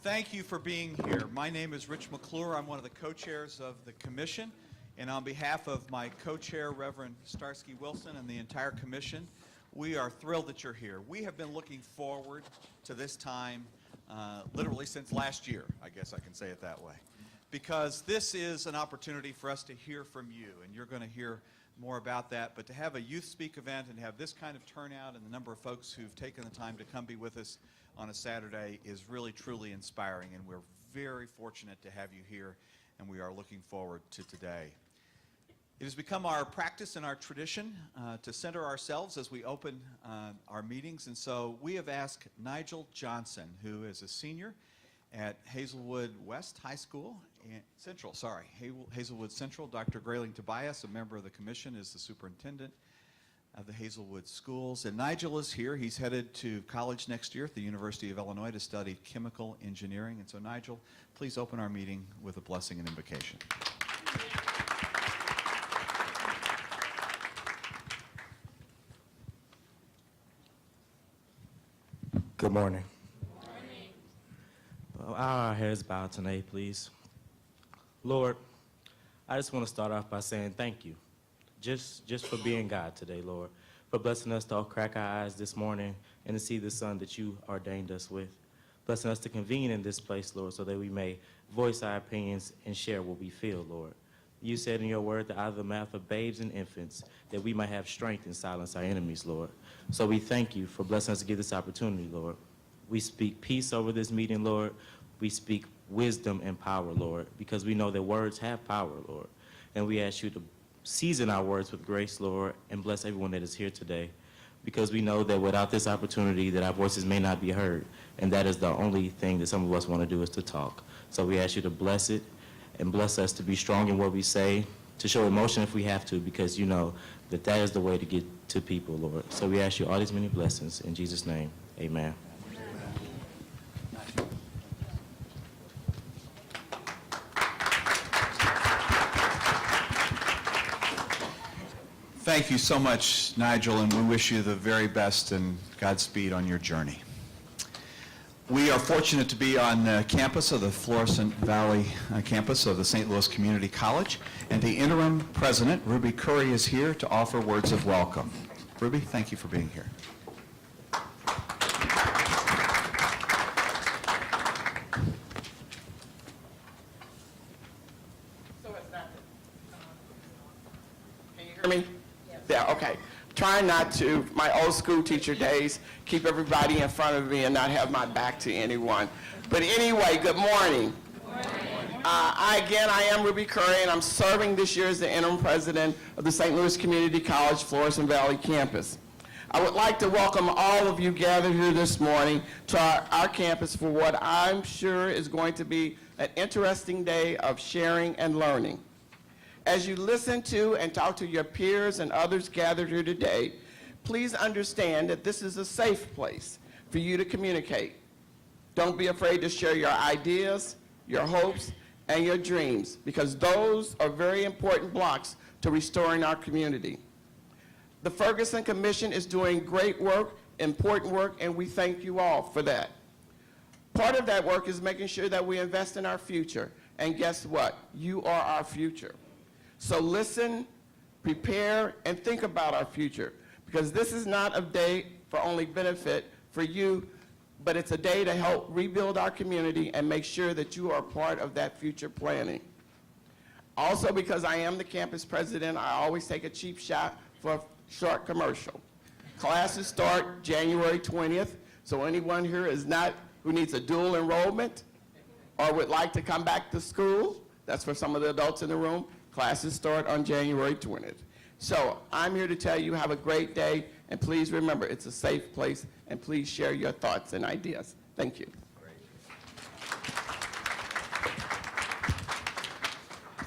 Thank you for being here. My name is Rich McClure. I'm one of the co-chairs of the commission. And on behalf of my co-chair, Reverend Starsky Wilson, and the entire commission, we are thrilled that you're here. We have been looking forward to this time literally since last year, I guess I can say it that way, because this is an opportunity for us to hear from you, and you're going to hear more about that. But to have a Youth Speak event and have this kind of turnout and the number of folks who've taken the time to come be with us on a Saturday is really, truly inspiring, and we're very fortunate to have you here, and we are looking forward to today. It has become our practice and our tradition to center ourselves as we open our meetings, and so we have asked Nigel Johnson, who is a senior at Hazelwood West High School, Hazelwood Central. Dr. Grayling Tobias, a member of the commission, is the superintendent of the Hazelwood schools. And Nigel is here. He's headed to college next year at the University of Illinois to study chemical engineering. And so Nigel, please open our meeting with a blessing and invocation. Good morning. Well, our heads bowed tonight, please. Lord, I just want to start off by saying thank you, just for being God today, Lord, for blessing us to all crack our eyes this morning and to see the sun that you ordained us with, blessing us to convene in this place, Lord, so that we may voice our opinions and share what we feel, Lord. You said in your word that out of the mouth of babes and infants, that we might have strength and silence our enemies, Lord. So we thank you for blessing us to give this opportunity, Lord. We speak peace over this meeting, Lord. We speak wisdom and power, Lord, because we know that words have power, Lord. And we ask you to season our words with grace, Lord, and bless everyone that is here today, because we know that without this opportunity that our voices may not be heard, and that is the only thing that some of us want to do is to talk. So we ask you to bless it and bless us to be strong in what we say, to show emotion if we have to, because you know that that is the way to get to people, Lord. So we ask you all these many blessings. In Jesus' name, amen. Thank you so much, Nigel, and we wish you the very best and Godspeed on your journey. We are fortunate to be on campus of the Florissant Valley campus of the St. Louis Community College, and the interim president, Ruby Curry, is here to offer words of welcome. Ruby, thank you for being here. So it's not, can you hear me? Yes. Yeah, okay. Trying not to, my old school teacher days, keep everybody in front of me and not have my back to anyone. But anyway, good morning. Good morning. I am Ruby Curry, and I'm serving this year as the interim president of the St. Louis Community College Florissant Valley campus. I would like to welcome all of you gathered here this morning to our campus for what I'm sure is going to be an interesting day of sharing and learning. As you listen to and talk to your peers and others gathered here today, please understand that this is a safe place for you to communicate. Don't be afraid to share your ideas, your hopes, and your dreams, because those are very important blocks to restoring our community. The Ferguson Commission is doing great work, important work, and we thank you all for that. Part of that work is making sure that we invest in our future, and guess what? You are our future. So listen, prepare, and think about our future, because this is not a day for only benefit for you, but it's a day to help rebuild our community and make sure that you are part of that future planning. Also, because I am the campus president, I always take a cheap shot for a short commercial. Classes start January 20th, so anyone here who needs a dual enrollment or would like to come back to school, that's for some of the adults in the room, classes start on January 20th. So I'm here to tell you have a great day, and please remember it's a safe place, and please share your thoughts and ideas. Thank you.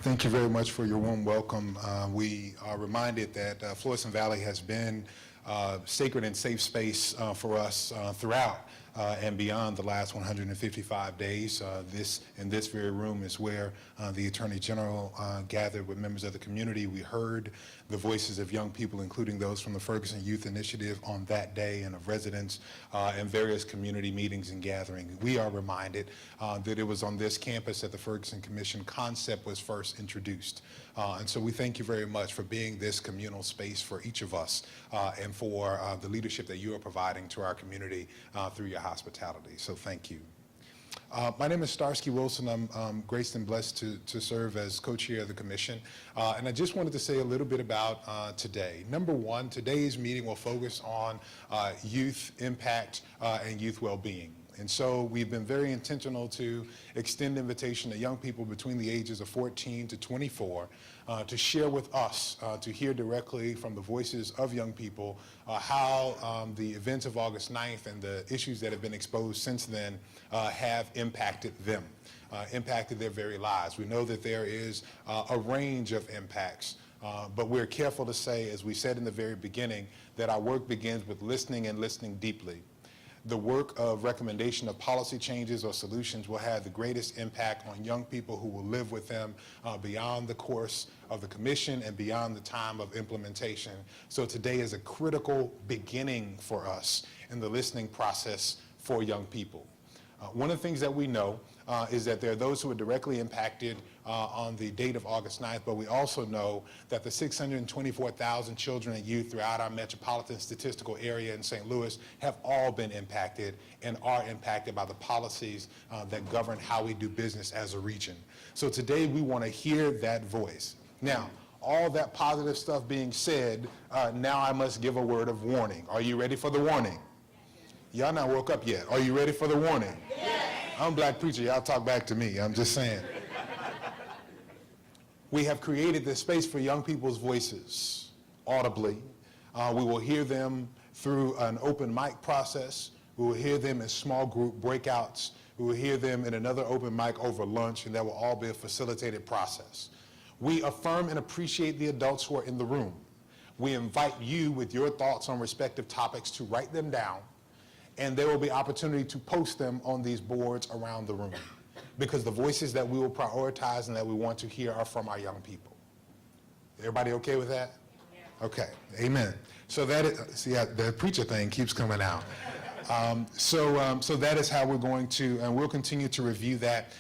Thank you very much for your warm welcome. We are reminded that Florissant Valley has been sacred and safe space for us throughout and beyond the last 155 days. In this very room is where the Attorney General gathered with members of the community. We heard the voices of young people, including those from the Ferguson Youth Initiative on that day, and of residents and various community meetings and gatherings. We are reminded that it was on this campus that the Ferguson Commission concept was first introduced. And so we thank you very much for being this communal space for each of us and for the leadership that you are providing to our community through your hospitality. So thank you. My name is Starsky Wilson. I'm graced and blessed to serve as co-chair of the commission. And I just wanted to say a little bit about today. Number one, today's meeting will focus on youth impact and youth well-being. And so we've been very intentional to extend invitation to young people between the ages of 14 to 24 to share with us, to hear directly from the voices of young people how the events of August 9th and the issues that have been exposed since then have impacted them, impacted their very lives. We know that there is a range of impacts, but we're careful to say, as we said in the very beginning, that our work begins with listening and listening deeply. The work of recommendation of policy changes or solutions will have the greatest impact on young people who will live with them beyond the course of the commission and beyond the time of implementation. So today is a critical beginning for us in the listening process for young people. One of the things that we know is that there are those who are directly impacted on the date of August 9th, but we also know that the 624,000 children and youth throughout our metropolitan statistical area in St. Louis have all been impacted and are impacted by the policies that govern how we do business as a region. So today we want to hear that voice. Now, all that positive stuff being said, now I must give a word of warning. Are you ready for the warning? Y'all not woke up yet. Are you ready for the warning? Yes. I'm a black preacher. Y'all talk back to me. I'm just saying. We have created this space for young people's voices audibly. We will hear them through an open mic process. We will hear them in small group breakouts. We will hear them in another open mic over lunch, and that will all be a facilitated process. We affirm and appreciate the adults who are in the room. We invite you with your thoughts on respective topics to write them down, and there will be opportunity to post them on these boards around the room, because the voices that we will prioritize and that we want to hear are from our young people. Everybody okay with that? Yeah. Okay, amen. So that is, see, the preacher thing keeps coming out. So that is how we're going to, and we'll continue to review that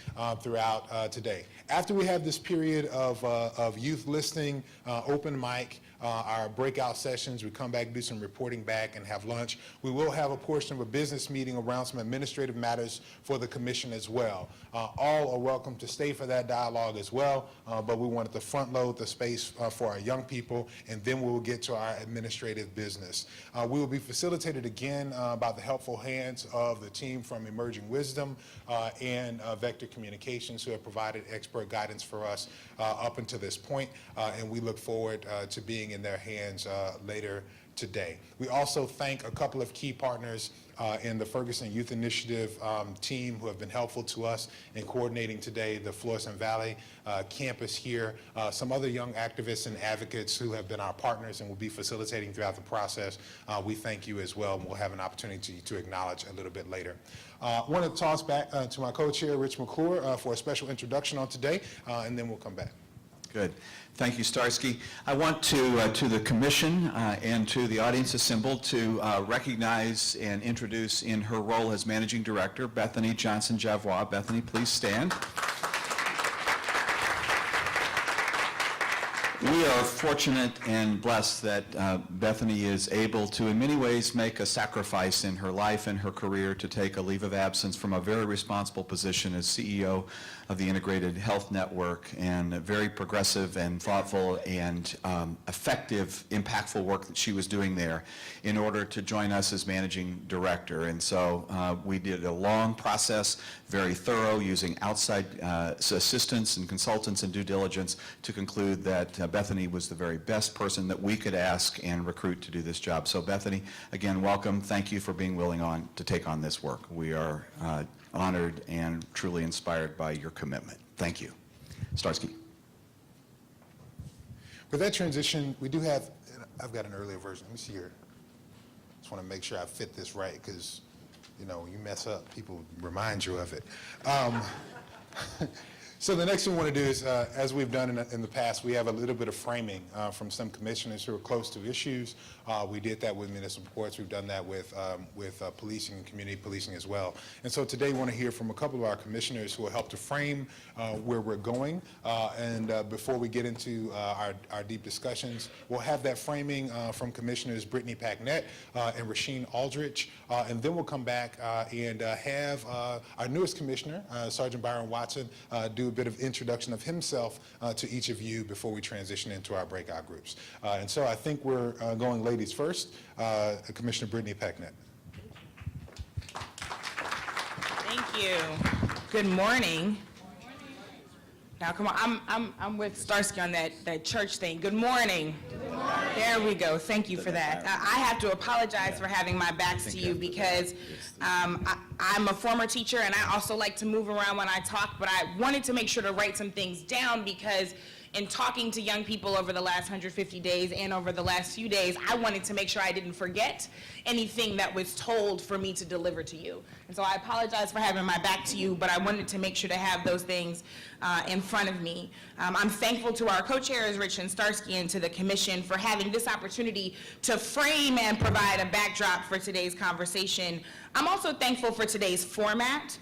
throughout today. After we have this period of youth listening, open mic, our breakout sessions, we come back, do some reporting back, and have lunch. We will have a portion of a business meeting around some administrative matters for the commission as well. All are welcome to stay for that dialogue as well, but we wanted to front load the space for our young people, and then we will get to our administrative business. We will be facilitated again by the helpful hands of the team from Emerging Wisdom and Vector Communications, who have provided expert guidance for us up until this point, and we look forward to being in their hands later today. We also thank a couple of key partners in the Ferguson Youth Initiative team who have been helpful to us in coordinating today the Florissant Valley campus here, some other young activists and advocates who have been our partners and will be facilitating throughout the process. We thank you as well, and we'll have an opportunity to acknowledge a little bit later. I want to toss back to my co-chair, Rich McClure, for a special introduction on today, and then we'll come back. Good. Thank you, Starsky. I want to the commission and to the audience assembled to recognize and introduce in her role as managing director, Bethany Johnson-Javois. Bethany, please stand. We are fortunate and blessed that Bethany is able to, in many ways, make a sacrifice in her life and her career to take a leave of absence from a very responsible position as CEO of the Integrated Health Network, and a very progressive and thoughtful and effective, impactful work that she was doing there in order to join us as managing director. And so we did a long process, very thorough, using outside assistants and consultants and due diligence to conclude that Bethany was the very best person that we could ask and recruit to do this job. So Bethany, again, welcome. Thank you for being willing to take on this work. We are honored and truly inspired by your commitment. Thank you. Starsky. With that transition, we do have, I've got an earlier version. Let me see here. Just want to make sure I fit this right, because You know, when you mess up, people remind you of it. So the next thing we want to do is, as we've done in the past, we have a little bit of framing from some commissioners who are close to issues. We did that with municipal courts. We've done that with policing and community policing as well. And so today we want to hear from a couple of our commissioners who will help to frame where we're going. Before we get into our deep discussions, we'll have that framing from Commissioners Brittany Packnett and Rasheen Aldrich. And then we'll come back and have our newest commissioner, Sergeant Byron Watson, do a bit of introduction of himself to each of you before we transition into our breakout groups. And so I think we're going ladies first. Commissioner Brittany Packnett. Thank you. Good morning. Now, come on, I'm with Starsky on that church thing. Good morning. Good morning. There we go. Thank you for that. I have to apologize for having my backs to you because I'm a former teacher and I also like to move around when I talk, but I wanted to make sure to write some things down because in talking to young people over the last 150 days and over the last few days, I wanted to make sure I didn't forget anything that was told for me to deliver to you. And so I apologize for having my back to you, but I wanted to make sure to have those things in front of me. I'm thankful to our co-chairs, Rich and Starsky, and to the commission for having this opportunity to frame and provide a backdrop for today's conversation. I'm also thankful for today's format.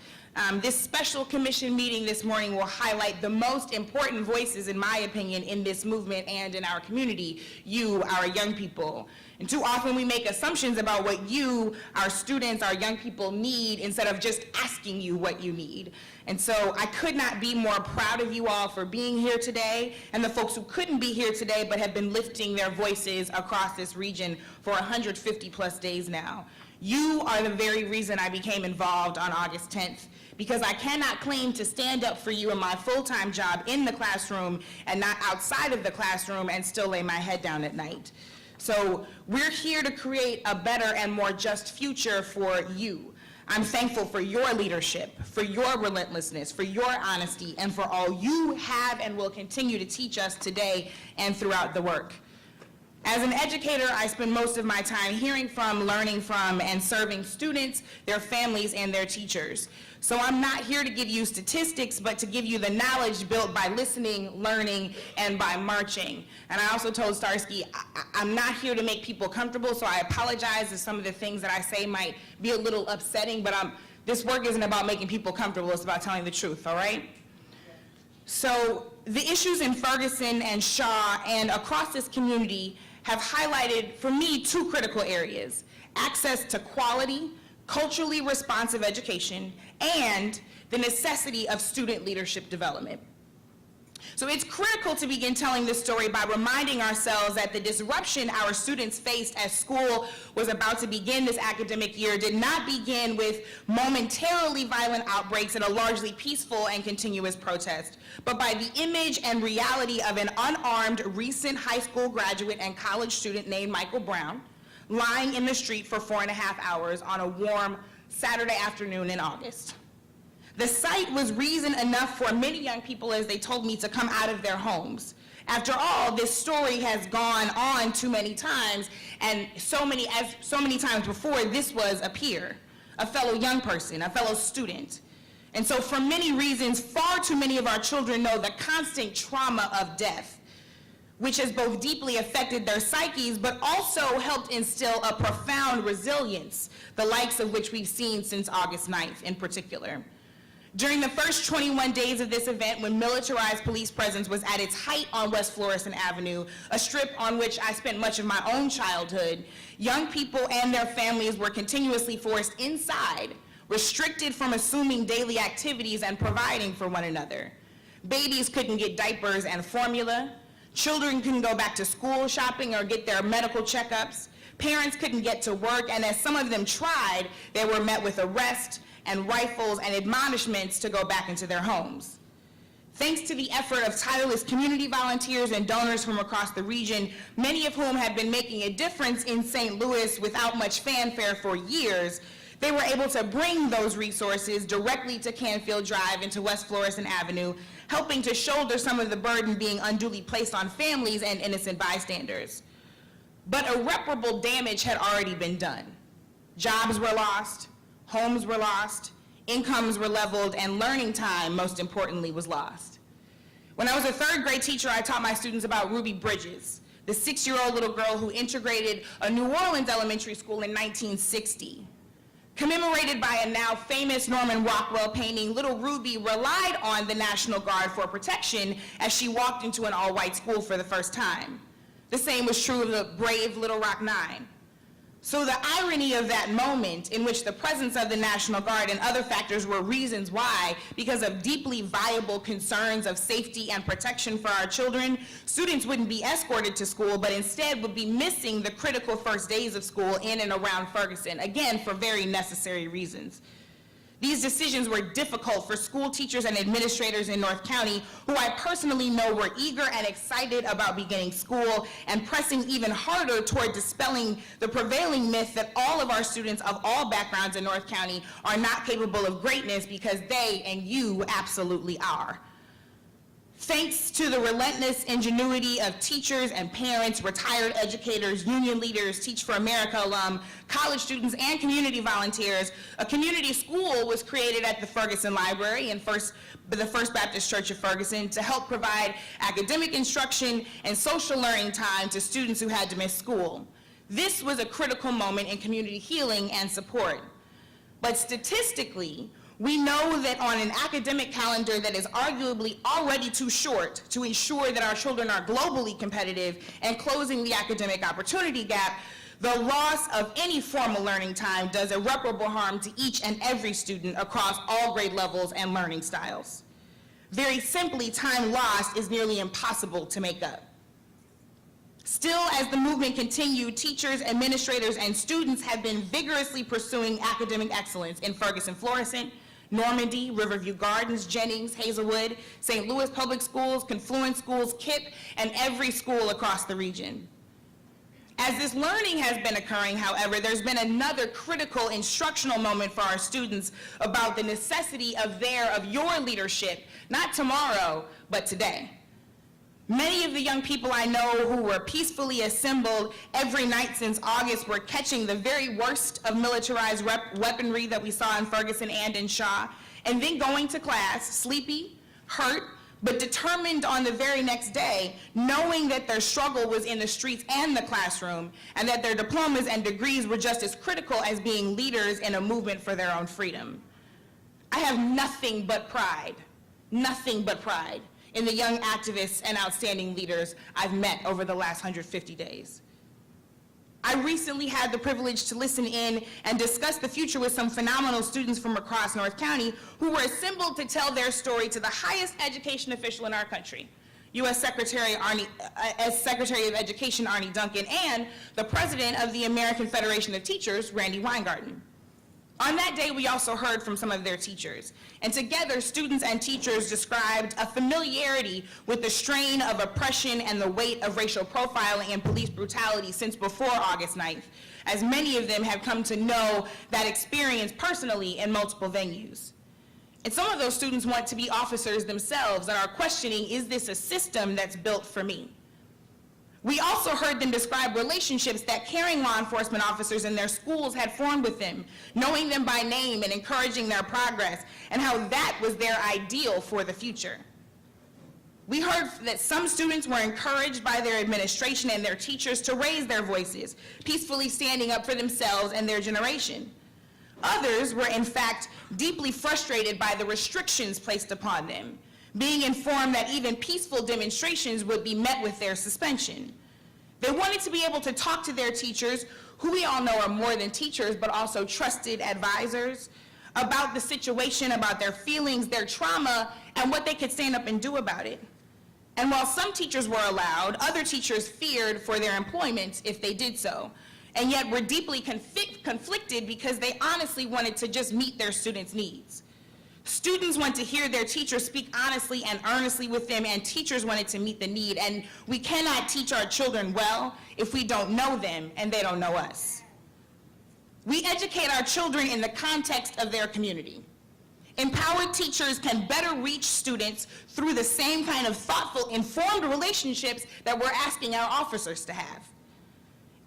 This special commission meeting this morning will highlight the most important voices, in my opinion, in this movement and in our community, you, our young people. And too often we make assumptions about what you, our students, our young people need instead of just asking you what you need. And so I could not be more proud of you all for being here today and the folks who couldn't be here today but have been lifting their voices across this region for 150 plus days now. You are the very reason I became involved on August 10th. Because I cannot claim to stand up for you in my full-time job in the classroom and not outside of the classroom and still lay my head down at night. So we're here to create a better and more just future for you. I'm thankful for your leadership, for your relentlessness, for your honesty, and for all you have and will continue to teach us today and throughout the work. As an educator, I spend most of my time hearing from, learning from, and serving students, their families, and their teachers. So I'm not here to give you statistics, but to give you the knowledge built by listening, learning, and by marching. And I also told Starsky, I'm not here to make people comfortable, so I apologize if some of the things that I say might be a little upsetting, but this work isn't about making people comfortable, it's about telling the truth, all right? So the issues in Ferguson and Shaw and across this community have highlighted, for me, two critical areas: access to quality, culturally responsive education, and the necessity of student leadership development. So it's critical to begin telling this story by reminding ourselves that the disruption our students faced as school was about to begin this academic year did not begin with momentarily violent outbreaks and a largely peaceful and continuous protest, but by the image and reality of an unarmed recent high school graduate and college student named Michael Brown lying in the street for 4.5 hours on a warm Saturday afternoon in August. The sight was reason enough for many young people, as they told me, to come out of their homes. After all, this story has gone on too many times, and so many times before, this was a peer, a fellow young person, a fellow student. And so for many reasons, far too many of our children know the constant trauma of death, which has both deeply affected their psyches, but also helped instill a profound resilience, the likes of which we've seen since August 9th in particular. During the first 21 days of this event, when militarized police presence was at its height on West Florissant Avenue, a strip on which I spent much of my own childhood, young people and their families were continuously forced inside, restricted from assuming daily activities and providing for one another. Babies couldn't get diapers and formula. Children couldn't go back to school shopping or get their medical checkups. Parents couldn't get to work, and as some of them tried, they were met with arrest and rifles and admonishments to go back into their homes. Thanks to the effort of tireless community volunteers and donors from across the region, many of whom have been making a difference in St. Louis without much fanfare for years, they were able to bring those resources directly to Canfield Drive and to West Florissant Avenue, helping to shoulder some of the burden being unduly placed on families and innocent bystanders. But irreparable damage had already been done. Jobs were lost, homes were lost, incomes were leveled, and learning time, most importantly, was lost. When I was a third grade teacher, I taught my students about Ruby Bridges, the 6-year-old little girl who integrated a New Orleans elementary school in 1960. Commemorated by a now famous Norman Rockwell painting, little Ruby relied on the National Guard for protection as she walked into an all-white school for the first time. The same was true of the brave Little Rock Nine. So the irony of that moment, in which the presence of the National Guard and other factors were reasons why, because of deeply viable concerns of safety and protection for our children, students wouldn't be escorted to school, but instead would be missing the critical first days of school in and around Ferguson, again, for very necessary reasons. These decisions were difficult for school teachers and administrators in North County, who I personally know were eager and excited about beginning school and pressing even harder toward dispelling the prevailing myth that all of our students of all backgrounds in North County are not capable of greatness, because they and you absolutely are. Thanks to the relentless ingenuity of teachers and parents, retired educators, union leaders, Teach for America alum, college students, and community volunteers, a community school was created at the Ferguson Library and the First Baptist Church of Ferguson to help provide academic instruction and social learning time to students who had to miss school. This was a critical moment in community healing and support. But statistically, we know that on an academic calendar that is arguably already too short to ensure that our children are globally competitive and closing the academic opportunity gap, the loss of any formal learning time does irreparable harm to each and every student across all grade levels and learning styles. Very simply, time lost is nearly impossible to make up. Still, as the movement continued, teachers, administrators, and students have been vigorously pursuing academic excellence in Ferguson-Florissant, Normandy, Riverview Gardens, Jennings, Hazelwood, St. Louis Public Schools, Confluence Schools, KIPP, and every school across the region. As this learning has been occurring, however, there's been another critical instructional moment for our students about the necessity of your leadership, not tomorrow, but today. Many of the young people I know who were peacefully assembled every night since August were catching the very worst of militarized weaponry that we saw in Ferguson and in Shaw, and then going to class, sleepy, hurt, but determined on the very next day, knowing that their struggle was in the streets and the classroom, and that their diplomas and degrees were just as critical as being leaders in a movement for their own freedom. I have nothing but pride in the young activists and outstanding leaders I've met over the last 150 days. I recently had the privilege to listen in and discuss the future with some phenomenal students from across North County who were assembled to tell their story to the highest education official in our country, U.S. Secretary of Education Arne Duncan, and the president of the American Federation of Teachers, Randy Weingarten. On that day, we also heard from some of their teachers, and together, students and teachers described a familiarity with the strain of oppression and the weight of racial profiling and police brutality since before August 9th, as many of them have come to know that experience personally in multiple venues. And some of those students want to be officers themselves and are questioning, is this a system that's built for me? We also heard them describe relationships that caring law enforcement officers in their schools had formed with them, knowing them by name and encouraging their progress, and how that was their ideal for the future. We heard that some students were encouraged by their administration and their teachers to raise their voices, peacefully standing up for themselves and their generation. Others were, in fact, deeply frustrated by the restrictions placed upon them, being informed that even peaceful demonstrations would be met with their suspension. They wanted to be able to talk to their teachers, who we all know are more than teachers, but also trusted advisors, about the situation, about their feelings, their trauma, and what they could stand up and do about it. And while some teachers were allowed, other teachers feared for their employment if they did so, and yet were deeply conflicted because they honestly wanted to just meet their students' needs. Students want to hear their teachers speak honestly and earnestly with them, and teachers wanted to meet the need. And we cannot teach our children well if we don't know them and they don't know us. We educate our children in the context of their community. Empowered teachers can better reach students through the same kind of thoughtful, informed relationships that we're asking our officers to have.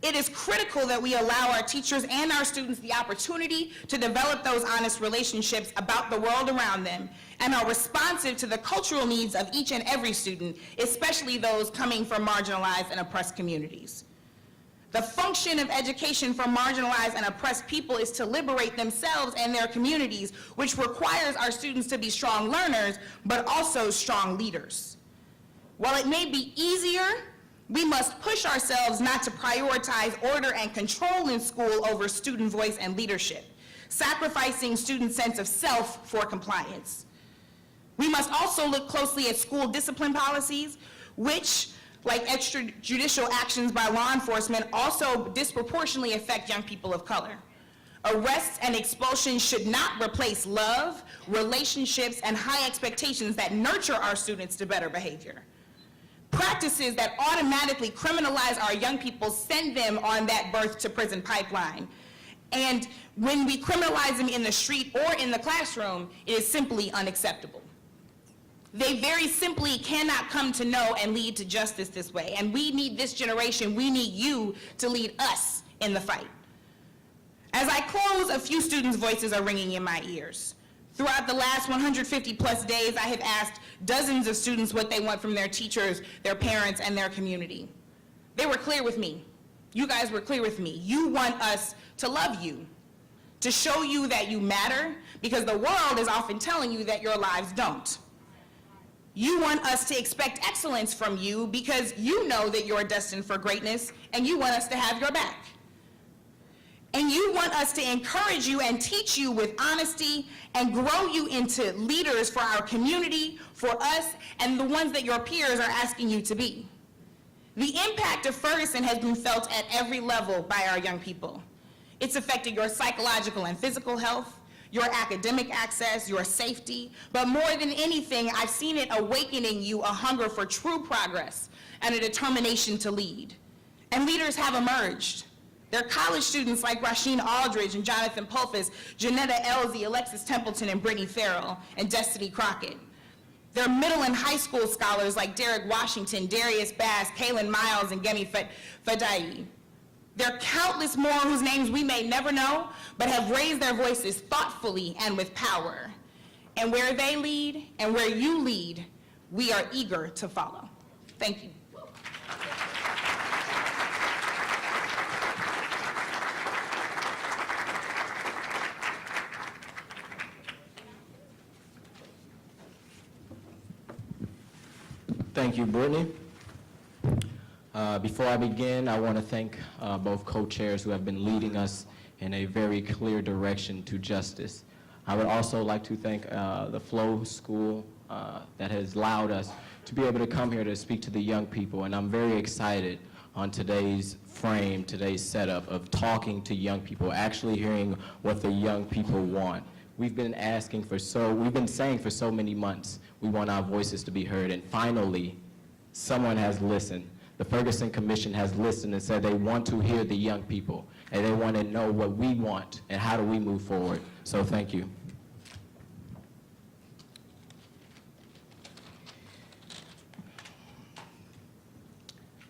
It is critical that we allow our teachers and our students the opportunity to develop those honest relationships about the world around them and are responsive to the cultural needs of each and every student, especially those coming from marginalized and oppressed communities. The function of education for marginalized and oppressed people is to liberate themselves and their communities, which requires our students to be strong learners, but also strong leaders. While it may be easier, we must push ourselves not to prioritize order and control in school over student voice and leadership, sacrificing student sense of self for compliance. We must also look closely at school discipline policies, which, like extrajudicial actions by law enforcement, also disproportionately affect young people of color. Arrests and expulsions should not replace love, relationships, and high expectations that nurture our students to better behavior. Practices that automatically criminalize our young people send them on that birth to prison pipeline. And when we criminalize them in the street or in the classroom, it is simply unacceptable. They very simply cannot come to know and lead to justice this way. And we need this generation, we need you to lead us in the fight. As I close, a few students' voices are ringing in my ears. Throughout the last 150 plus days, I have asked dozens of students what they want from their teachers, their parents, and their community. They were clear with me. You guys were clear with me. You want us to love you, to show you that you matter, because the world is often telling you that your lives don't. You want us to expect excellence from you because you know that you're destined for greatness, and you want us to have your back. And you want us to encourage you and teach you with honesty and grow you into leaders for our community, for us, and the ones that your peers are asking you to be. The impact of Ferguson has been felt at every level by our young people. It's affected your psychological and physical health, your academic access, your safety, but more than anything, I've seen it awakening you a hunger for true progress and a determination to lead. And leaders have emerged. They're college students like Rasheen Aldridge and Jonathan Pulfus, Janetta Elsie, Alexis Templeton, and Brittany Farrell, and Destiny Crockett. They're middle and high school scholars like Derek Washington, Darius Bass, Kaylin Miles, and Gemi Fadai. There are countless more whose names we may never know, but have raised their voices thoughtfully and with power. And where they lead and where you lead, we are eager to follow. Thank you. Thank you, Brittany. Before I begin, I want to thank both co-chairs who have been leading us in a very clear direction to justice. I would also like to thank the Flow School that has allowed us to be able to come here to speak to the young people, and I'm very excited on today's frame, today's setup of talking to young people, actually hearing what the young people want. We've been saying for so many months, we want our voices to be heard, and finally, someone has listened. The Ferguson Commission has listened and said they want to hear the young people, and they want to know what we want and how do we move forward. So thank you.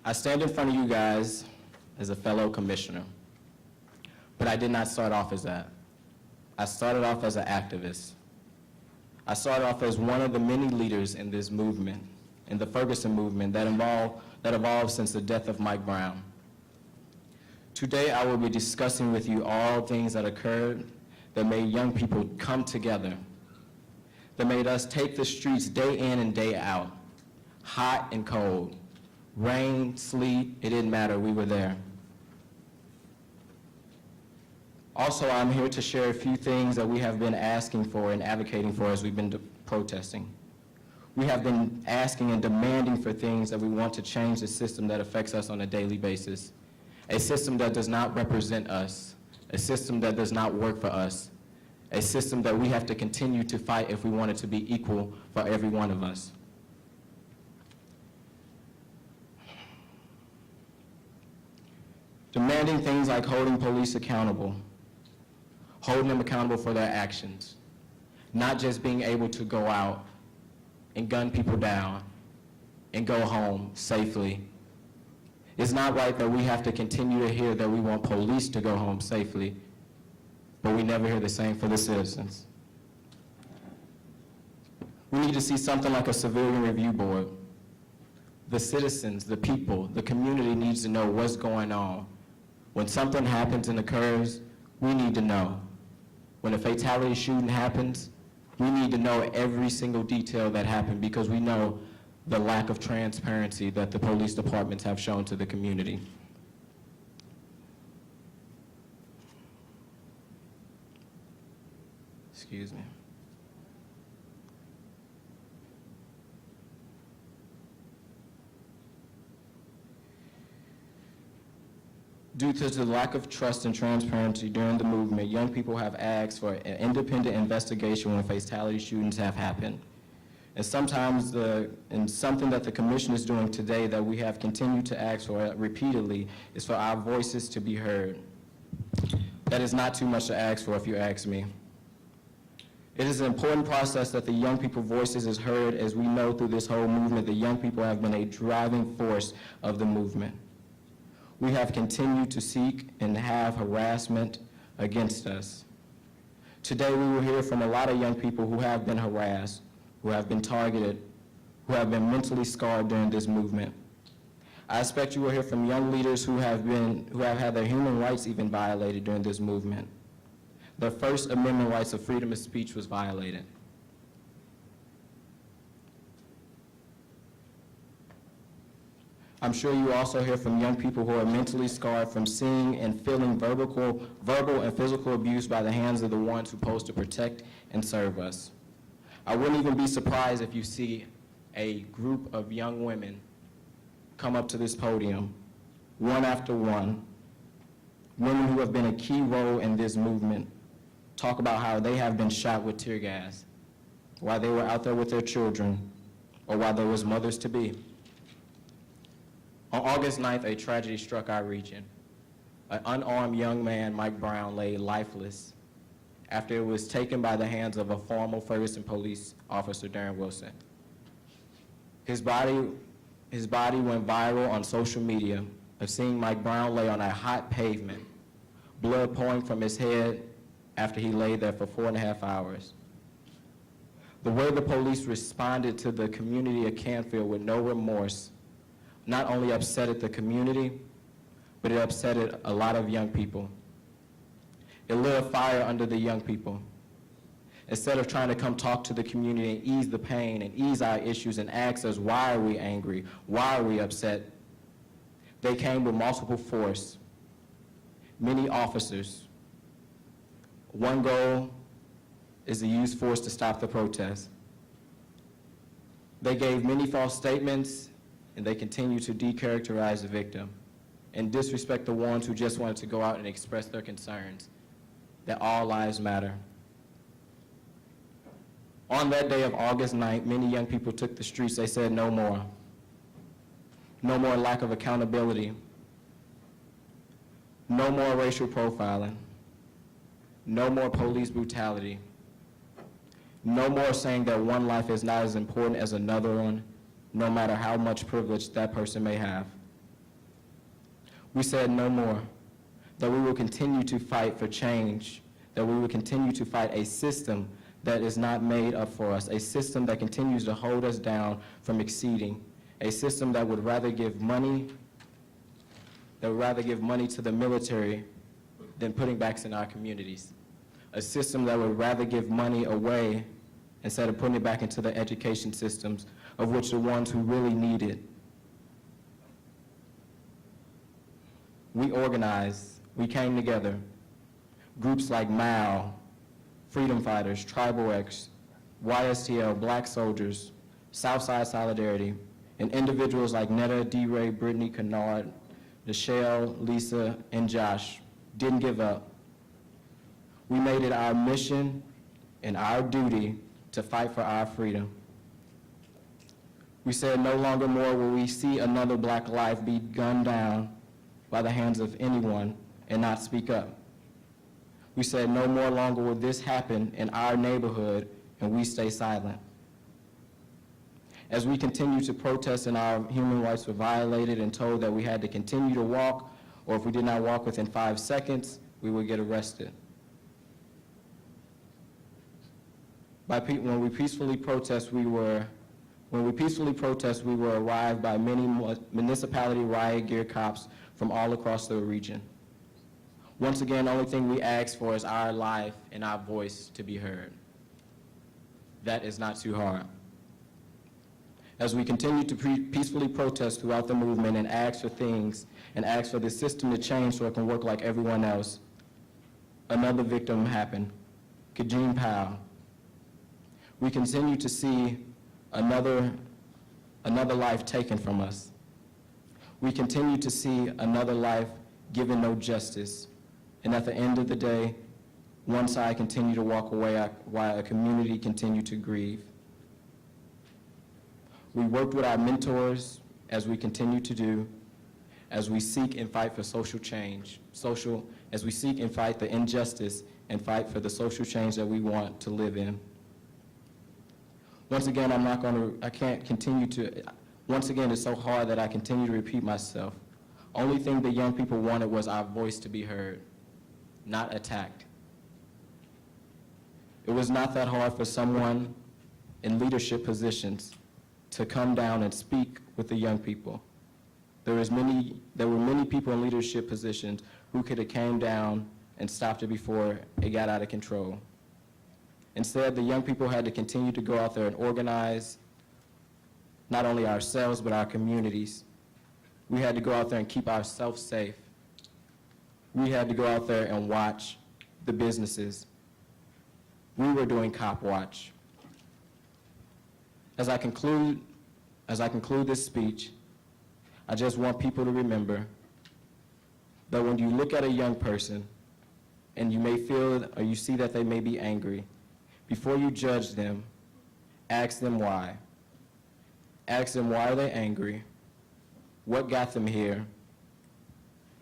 I stand in front of you guys as a fellow commissioner, but I did not start off as that. I started off as an activist. I started off as one of the many leaders in this movement, in the Ferguson movement that evolved since the death of Mike Brown. Today, I will be discussing with you all things that occurred that made young people come together, that made us take the streets day in and day out, hot and cold, rain, sleet, it didn't matter, we were there. Also, I'm here to share a few things that we have been asking for and advocating for as we've been protesting. We have been asking and demanding for things that we want to change the system that affects us on a daily basis. A system that does not represent us, a system that does not work for us, a system that we have to continue to fight if we want it to be equal for every one of us. Demanding things like holding police accountable, holding them accountable for their actions, not just being able to go out and gun people down and go home safely It's not right that we have to continue to hear that we want police to go home safely, but we never hear the same for the citizens. We need to see something like a civilian review board. The citizens, the people, the community needs to know what's going on. When something happens and occurs, we need to know. When a fatality shooting happens, we need to know every single detail that happened because we know the lack of transparency that the police departments have shown to the community. Excuse me. Due to the lack of trust and transparency during the movement, young people have asked for an independent investigation when fatality shootings have happened. And sometimes, and something that the commission is doing today that we have continued to ask for repeatedly is for our voices to be heard. That is not too much to ask for if you ask me. It is an important process that the young people's voices is heard, as we know through this whole movement, the young people have been a driving force of the movement. We have continued to seek and have harassment against us. Today we will hear from a lot of young people who have been harassed, who have been targeted, who have been mentally scarred during this movement. I expect you will hear from young leaders who have had their human rights even violated during this movement. Their First Amendment rights of freedom of speech was violated. I'm sure you also hear from young people who are mentally scarred from seeing and feeling verbal and physical abuse by the hands of the ones who supposed to protect and serve us. I wouldn't even be surprised if you see a group of young women come up to this podium, one after one, women who have been a key role in this movement, talk about how they have been shot with tear gas while they were out there with their children or while there was mothers-to-be. On August 9th, a tragedy struck our region. An unarmed young man, Mike Brown, lay lifeless after it was taken by the hands of a former Ferguson police officer, Darren Wilson. His body went viral on social media of seeing Mike Brown lay on a hot pavement, blood pouring from his head after he lay there for 4.5 hours. The way the police responded to the community of Canfield with no remorse not only upsetted the community, but it upsetted a lot of young people. It lit a fire under the young people. Instead of trying to come talk to the community and ease the pain and ease our issues and ask us, why are we angry? Why are we upset? They came with multiple force, many officers. One goal is to use force to stop the protest. They gave many false statements, and they continue to decharacterize the victim and disrespect the ones who just wanted to go out and express their concerns, that all lives matter. On that day of August 9th, many young people took the streets. They said no more. No more lack of accountability. No more racial profiling. No more police brutality. No more saying that one life is not as important as another one, no matter how much privilege that person may have. We said no more, that we will continue to fight for change, that we will continue to fight a system that is not made up for us, a system that continues to hold us down from exceeding, a system that would rather give money to the military than putting back in our communities, a system that would rather give money away instead of putting it back into the education systems, of which the ones who really need it. We organized, we came together. Groups like MAL, Freedom Fighters, Tribal X, YSTL, Black Soldiers, Southside Solidarity, and individuals like Netta, D-Ray, Brittany, Kennard, Nichelle, Lisa, and Josh didn't give up. We made it our mission and our duty to fight for our freedom. We said no longer more will we see another black life be gunned down by the hands of anyone and not speak up. We said no more longer will this happen in our neighborhood and we stay silent. As we continue to protest and our human rights were violated and told that we had to continue to walk, or if we did not walk within 5 seconds, we would get arrested. When we peacefully protest, we were arrived by many municipality riot gear cops from all across the region. Once again, the only thing we ask for is our life and our voice to be heard. That is not too hard. As we continue to peacefully protest throughout the movement and ask for things, and ask for the system to change so it can work like everyone else, another victim happened, Kajim Powell. We continue to see another life taken from us. We continue to see another life given no justice. And at the end of the day, one side continued to walk away while a community continued to grieve. We worked with our mentors, as we continue to do, as we seek and fight for social change, as we seek and fight the injustice and fight for the social change that we want to live in. Once again, once again, it's so hard that I continue to repeat myself. Only thing the young people wanted was our voice to be heard, not attacked. It was not that hard for someone in leadership positions to come down and speak with the young people. There were many people in leadership positions who could have came down and stopped it before it got out of control. Instead, the young people had to continue to go out there and organize not only ourselves, but our communities. We had to go out there and keep ourselves safe. We had to go out there and watch the businesses. We were doing cop watch. As I conclude this speech, I just want people to remember that when you look at a young person and you may feel or you see that they may be angry, before you judge them, ask them why. Ask them why are they angry, what got them here,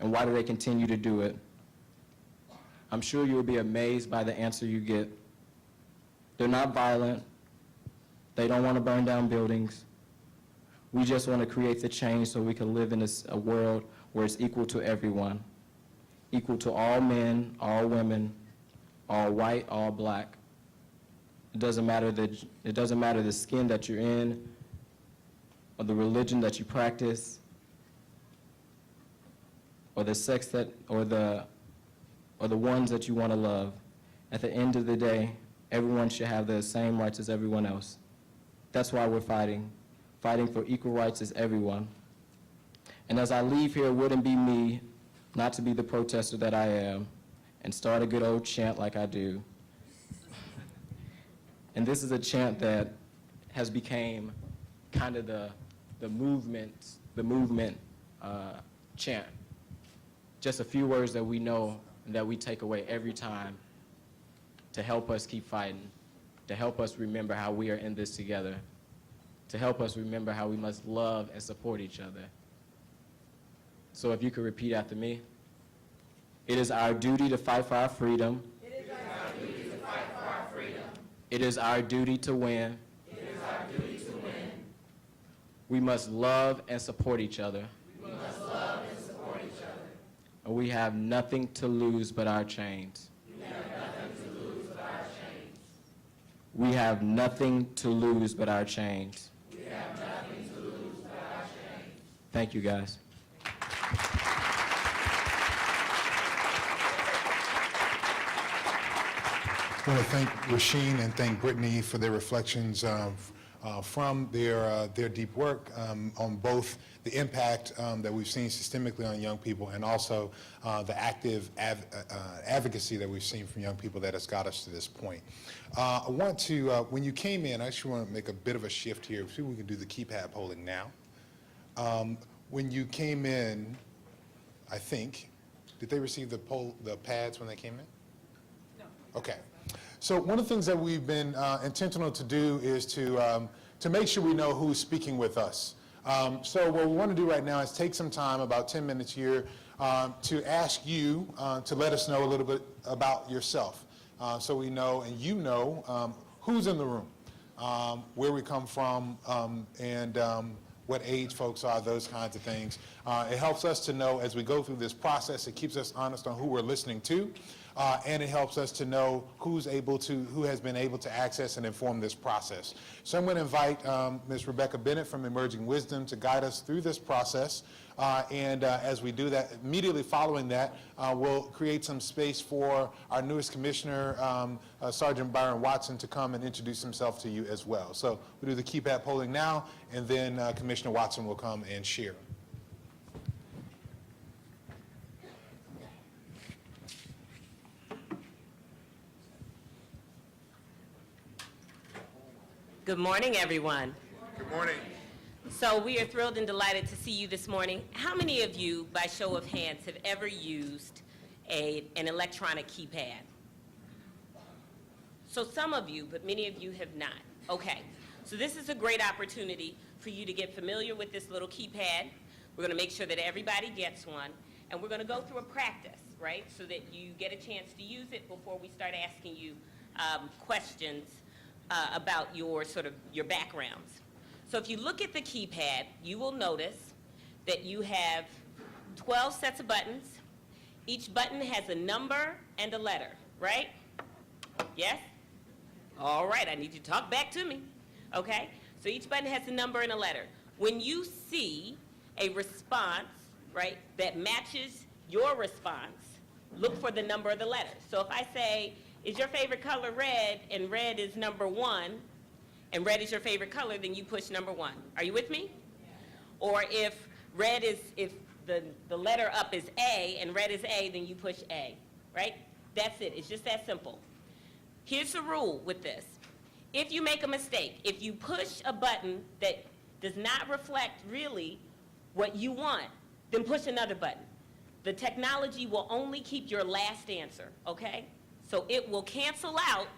and why do they continue to do it. I'm sure you will be amazed by the answer you get. They're not violent. They don't want to burn down buildings. We just want to create the change so we can live in a world where it's equal to everyone, equal to all men, all women, all white, all black. It doesn't matter the skin that you're in, or the religion that you practice, or the sex or the ones that you want to love. At the end of the day, everyone should have the same rights as everyone else. That's why we're fighting for equal rights as everyone. And as I leave here, it wouldn't be me not to be the protester that I am and start a good old chant like I do. And this is a chant that has become kind of the movement chant. Just a few words that we know and that we take away every time to help us keep fighting, to help us remember how we are in this together, to help us remember how we must love and support each other. So if you could repeat after me. It is our duty to fight for our freedom. It is our duty to fight for our freedom. It is our duty to win. It is our duty to win. We must love and support each other. We must love and support each other. And we have nothing to lose but our chains. We have nothing to lose but our chains. We have nothing to lose but our chains. We have nothing to lose but our chains. Thank you, guys. I want to thank Rasheen and thank Brittany for their reflections from their deep work on both the impact that we've seen systemically on young people and also the active advocacy that we've seen from young people that has got us to this point. I want to, when you came in, I actually want to make a bit of a shift here. See if we can do the keypad polling now. When you came in, I think, did they receive the pads when they came in? No. Okay. So one of the things that we've been intentional to do is to make sure we know who's speaking with us. So what we want to do right now is take some time, about 10 minutes here, to ask you to let us know a little bit about yourself. So we know, and you know, who's in the room. where we come from, and what age folks are, those kinds of things. It helps us to know as we go through this process. It keeps us honest on who we're listening to, and it helps us to know who has been able to access and inform this process. So I'm going to invite Ms. Rebecca Bennett from Emerging Wisdom to guide us through this process. And as we do that, immediately following that, we'll create some space for our newest commissioner, Sergeant Byron Watson, to come and introduce himself to you as well. So we'll do the keypad polling now, and then Commissioner Watson will come and share. Good morning, everyone. Good morning. So we are thrilled and delighted to see you this morning. How many of you, by show of hands, have ever used an electronic keypad? So some of you, but many of you have not. Okay, so this is a great opportunity for you to get familiar with this little keypad. We're going to make sure that everybody gets one, and we're going to go through a practice, right, so that you get a chance to use it before we start asking you questions about your backgrounds. So if you look at the keypad, you will notice that you have 12 sets of buttons. Each button has a number and a letter, right? Yes? All right, I need you to talk back to me, okay? So each button has a number and a letter. When you see a response, right, that matches your response, look for the number of the letter. So if I say, is your favorite color red, and red is number 1, and red is your favorite color, then you push number 1. Are you with me? Or if the letter up is A and red is A, then you push A, right? That's it. It's just that simple. Here's the rule with this. If you make a mistake, if you push a button that does not reflect really what you want, then push another button. The technology will only keep your last answer, okay? So it will cancel out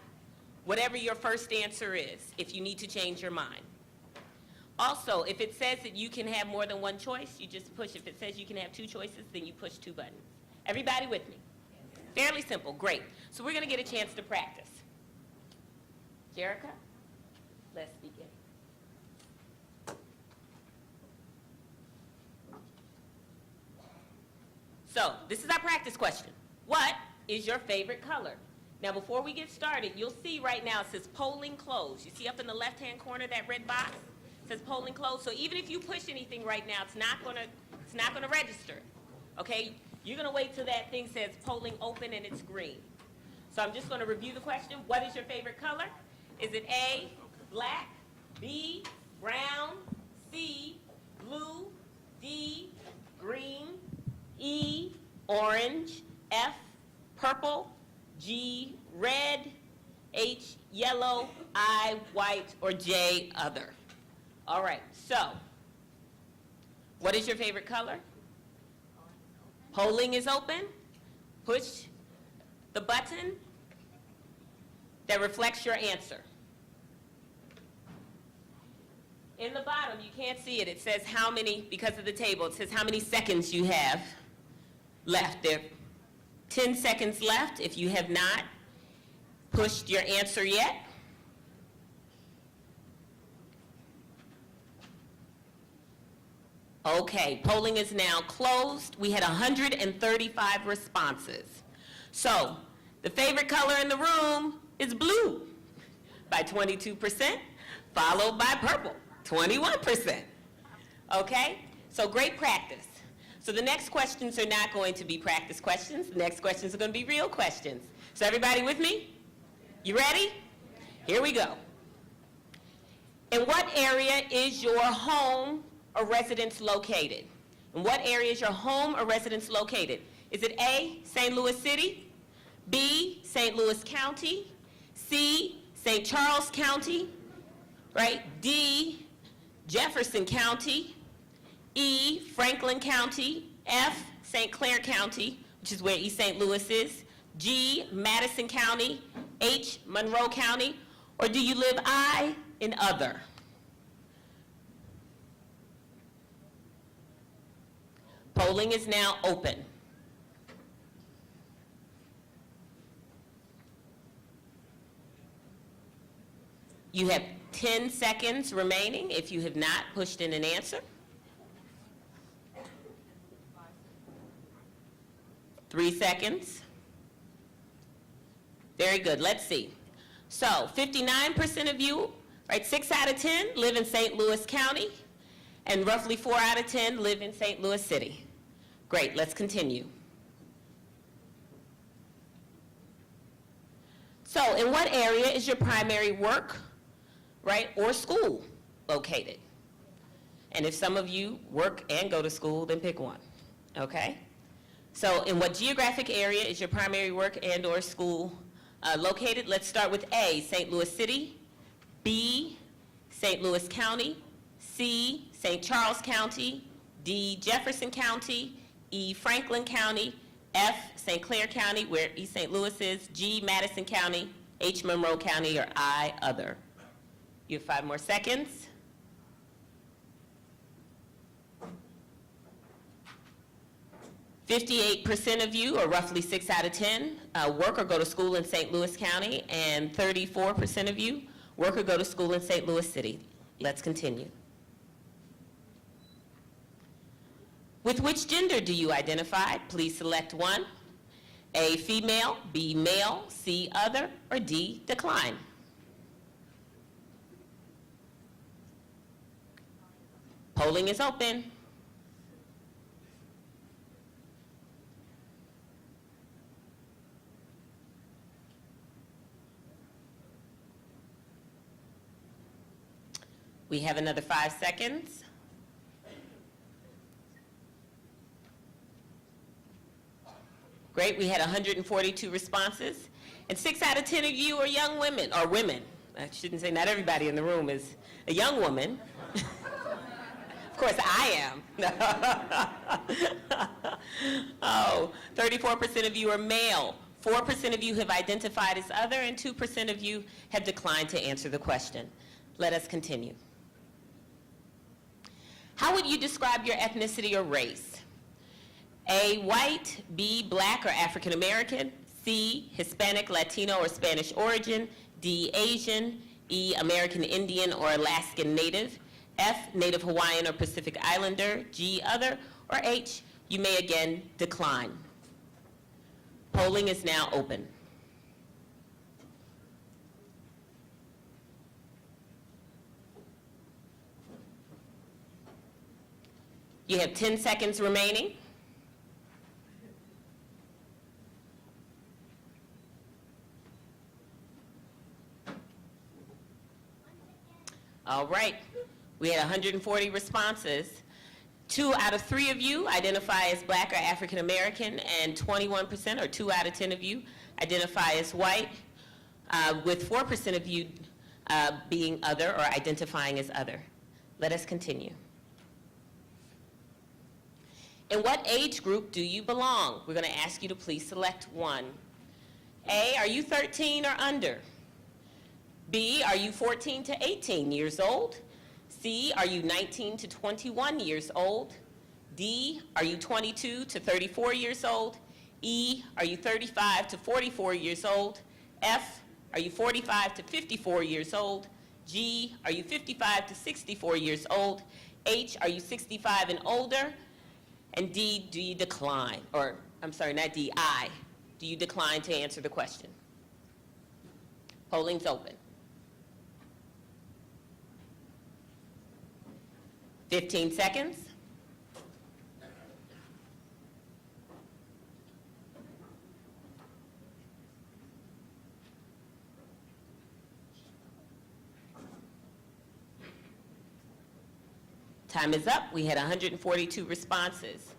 whatever your first answer is if you need to change your mind. Also, if it says that you can have more than one choice, you just push. If it says you can have 2 choices, then you push 2 buttons. Everybody with me? Fairly simple. Great. So we're going to get a chance to practice. Jerica, let's begin. So this is our practice question. What is your favorite color? Now, before we get started, you'll see right now it says polling closed. You see up in the left-hand corner that red box? It says polling closed. So even if you push anything right now, it's not gonna register. Okay? You're gonna wait till that thing says polling open and it's green. So I'm just gonna review the question. What is your favorite color? Is it A, black, B, brown, C, blue, D, green, E, orange, F, purple, G, red, H, yellow, I, white, or J, other? All right, so what is your favorite color? Polling is open. Push the button that reflects your answer. In the bottom, you can't see it. It says how many, because of the table, it says how many seconds you have left. There are 10 seconds left if you have not pushed your answer yet. Okay, polling is now closed. We had 135 responses. So, the favorite color in the room is blue by 22%, followed by purple, 21%. Okay, so great practice. So the next questions are not going to be practice questions. The next questions are going to be real questions. So everybody with me? You ready? Here we go. In what area is your home or residence located? In what area is your home or residence located? Is it A, St. Louis City, B, St. Louis County, C, St. Charles County, right? D, Jefferson County, E, Franklin County, F, St. Clair County, which is where East St. Louis is, G, Madison County, H, Monroe County, or do you live I in other? Polling is now open. You have 10 seconds remaining if you have not pushed in an answer. 3 seconds. Very good. Let's see. So 59% of you, right, 6 out of 10 live in St. Louis County, and roughly 4 out of 10 live in St. Louis City. Great. Let's continue. So in what area is your primary work, right, or school located? And if some of you work and go to school, then pick one, okay? So in what geographic area is your primary work and or school located? Let's start with A, St. Louis City, B, St. Louis County, C, St. Charles County, D, Jefferson County, E, Franklin County, F, St. Clair County, where East St. Louis is, G, Madison County, H, Monroe County, or I, other. You have 5 more seconds. %58% of you, or roughly 6 out of 10, work or go to school in St. Louis County, and 34% of you work or go to school in St. Louis City. Let's continue. With which gender do you identify? Please select one. A, female, B, male, C, other, or D, decline. Polling is open. We have another 5 seconds. Great, we had 142 responses. And 6 out of 10 of you are young women, or women. I shouldn't say not everybody in the room is a young woman. Of course, I am. Oh, 34% of you are male. 4% of you have identified as other, and 2% of you have declined to answer the question. Let us continue. How would you describe your ethnicity or race? A, white, B, black or African American, C, Hispanic, Latino or Spanish origin, D, Asian, E, American Indian or Alaskan Native, F, Native Hawaiian or Pacific Islander, G, other, or H, you may again decline. Polling is now open. You have 10 seconds remaining. All right, we had 140 responses. 2 out of 3 of you identify as black or African American, and 21%, or 2 out of 10 of you, identify as white, with 4% of you being other or identifying as other. Let us continue. In what age group do you belong? We're going to ask you to please select one. A, are you 13 or under? B, are you 14 to 18 years old? C, are you 19 to 21 years old? D, are you 22 to 34 years old? E, are you 35 to 44 years old? F, are you 45 to 54 years old? G, are you 55 to 64 years old? H, are you 65 and older? And D, do you decline? Or, I'm sorry, not D, I. Do you decline to answer the question? Polling's open. 15 seconds. Time is up. We had 142 responses.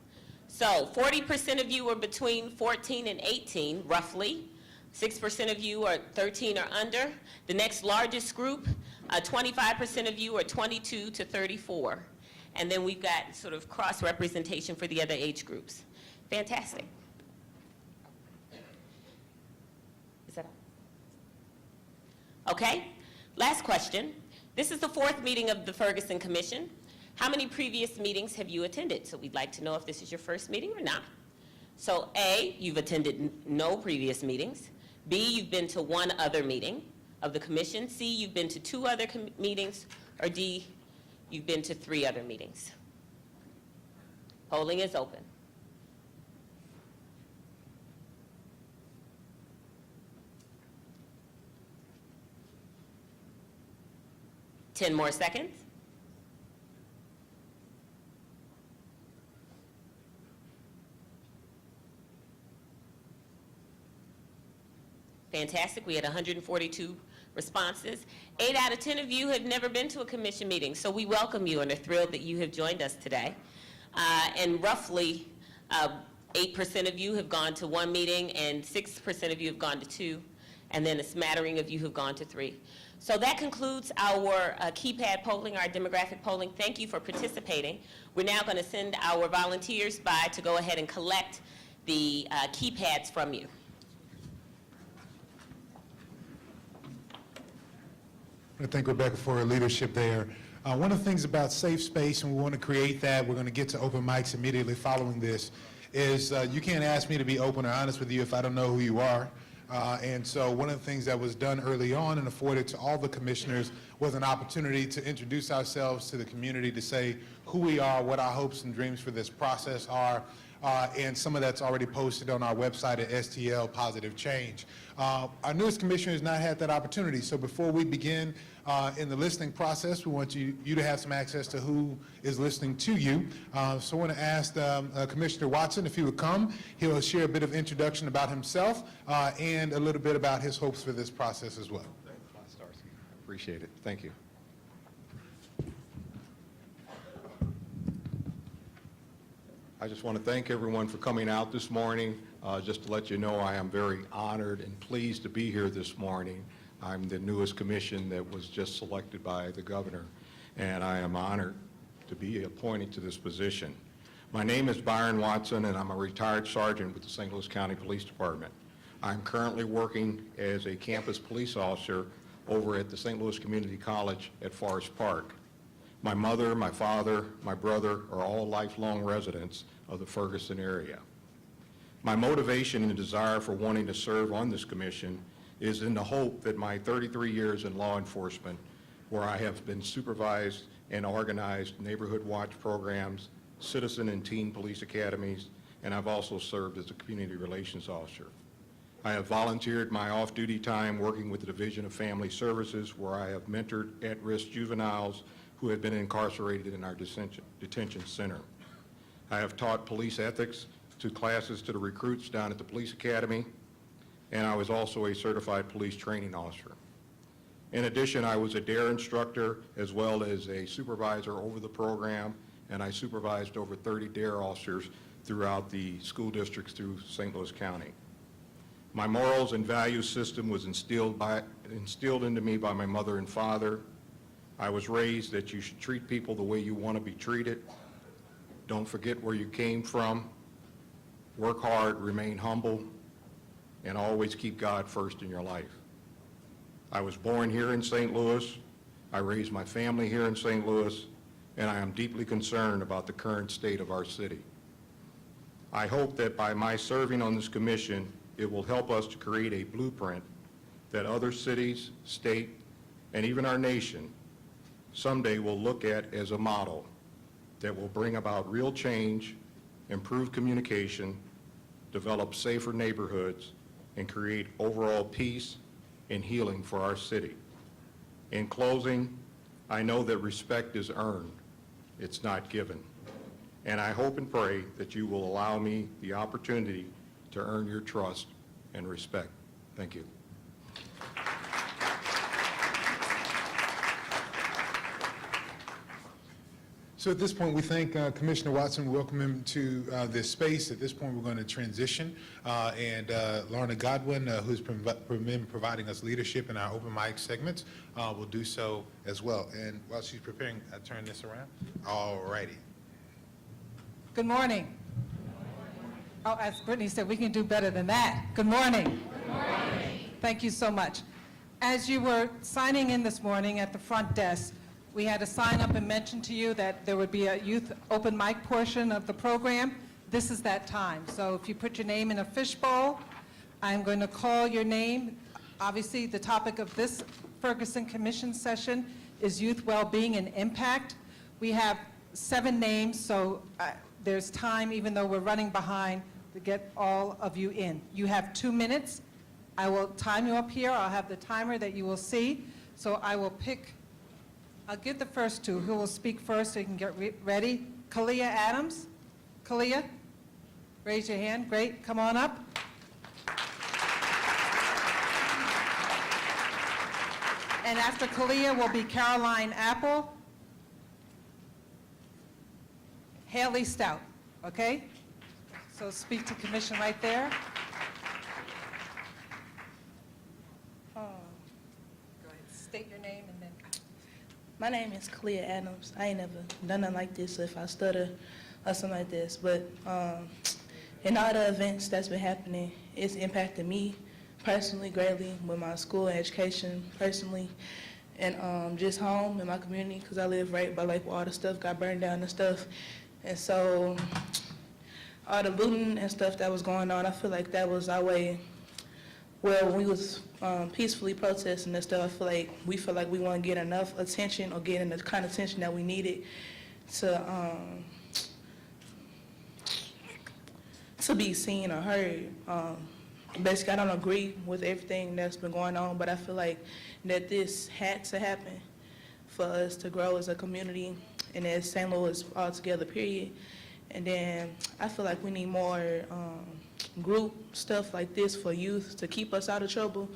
So 40% of you are between 14 and 18, roughly. 6% of you are 13 or under. The next largest group, 25% of you are 22 to 34. And then we've got sort of cross-representation for the other age groups. Fantastic. Is that all? Okay, last question. This is the 4th meeting of the Ferguson Commission. How many previous meetings have you attended? So we'd like to know if this is your first meeting or not. So A, you've attended no previous meetings. B, you've been to one other meeting of the commission? C, you've been to 2 other meetings, or D, you've been to 3 other meetings? Polling is open. Ten more seconds. Fantastic. We had 142 responses. 8 out of 10 of you have never been to a commission meeting, so we welcome you and are thrilled that you have joined us today. And roughly 8% of you have gone to 1 meeting, and 6% of you have gone to 2, and then a smattering of you have gone to 3. So that concludes our keypad polling, our demographic polling. Thank you for participating. We're now going to send our volunteers by to go ahead and collect the keypads from you. I want to thank Rebecca for her leadership there. One of the things about safe space, and we want to create that, we're going to get to open mics immediately following this, is you can't ask me to be open or honest with you if I don't know who you are. And so one of the things that was done early on and afforded to all the commissioners was an opportunity to introduce ourselves to the community, to say who we are, what our hopes and dreams for this process are. And some of that's already posted on our website at STL Positive Change. Our newest commissioner has not had that opportunity, so before we begin in the listening process, we want you to have some access to who is listening to you. So I want to ask Commissioner Watson if he would come. He'll share a bit of introduction about himself and a little bit about his hopes for this process as well. Thanks, Starsky. Appreciate it. Thank you. I just want to thank everyone for coming out this morning. Just to let you know, I am very honored and pleased to be here this morning. I'm the newest commission that was just selected by the governor, and I am honored to be appointed to this position. My name is Byron Watson, and I'm a retired sergeant with the St. Louis County Police Department. I'm currently working as a campus police officer over at the St. Louis Community College at Forest Park. My mother, my father, my brother are all lifelong residents of the Ferguson area. My motivation and desire for wanting to serve on this commission is in the hope that my 33 years in law enforcement, where I have been supervised and organized neighborhood watch programs, citizen and teen police academies, and I've also served as a community relations officer. I have volunteered my off-duty time working with the Division of Family Services, where I have mentored at-risk juveniles who have been incarcerated in our detention center. I have taught police ethics to classes to the recruits down at the police academy, and I was also a certified police training officer. In addition, I was a DARE instructor as well as a supervisor over the program, and I supervised over 30 DARE officers throughout the school districts through St. Louis County. My morals and value system was instilled into me by my mother and father. I was raised that you should treat people the way you want to be treated. Don't forget where you came from. Work hard, remain humble, and always keep God first in your life. I was born here in St. Louis. I raised my family here in St. Louis, and I am deeply concerned about the current state of our city. I hope that by my serving on this commission, it will help us to create a blueprint that other cities, state, and even our nation someday will look at as a model that will bring about real change, improve communication, develop safer neighborhoods, and create overall peace and healing for our city. In closing, I know that respect is earned, it's not given. And I hope and pray that you will allow me the opportunity to earn your trust and respect. Thank you. So at this point, we thank Commissioner Watson. We welcome him to this space. At this point, we're going to transition. And Lorna Godwin, who's been providing us leadership in our open mic segments, will do so as well. And while she's preparing, I turn this around. All righty. Good morning. Oh, as Brittany said, we can do better than that. Good morning. Good morning. Thank you so much. As you were signing in this morning at the front desk, we had a sign up and mention to you that there would be a youth open mic portion of the program. This is that time. So if you put your name in a fishbowl, I'm going to call your name Obviously, the topic of this Ferguson Commission session is youth well-being and impact. We have 7 names, so there's time, even though we're running behind, to get all of you in. You have 2 minutes. I will time you up here. I'll have the timer that you will see. So I will I'll give the first 2. Who will speak first so you can get ready? Kalia Adams. Kalia, raise your hand. Great. Come on up. And after Kalia will be Caroline Apple, Haley Stout, okay? So speak to commission right there. Go ahead, state your name and then. My name is Clea Adams. I ain't never done nothing like this, so if I stutter or something like this. But in all the events that's been happening, it's impacted me personally greatly with my school and education personally, and just home in my community, because I live right by like where all the stuff got burned down and stuff. And so all the looting and stuff that was going on, I feel like that was our way. Well, when we was peacefully protesting and stuff, we feel like we weren't getting enough attention or getting the kind of attention that we needed to be seen or heard. Basically, I don't agree with everything that's been going on, but I feel like that this had to happen for us to grow as a community and as St. Louis altogether, period. And then I feel like we need more group stuff like this for youth to keep us out of trouble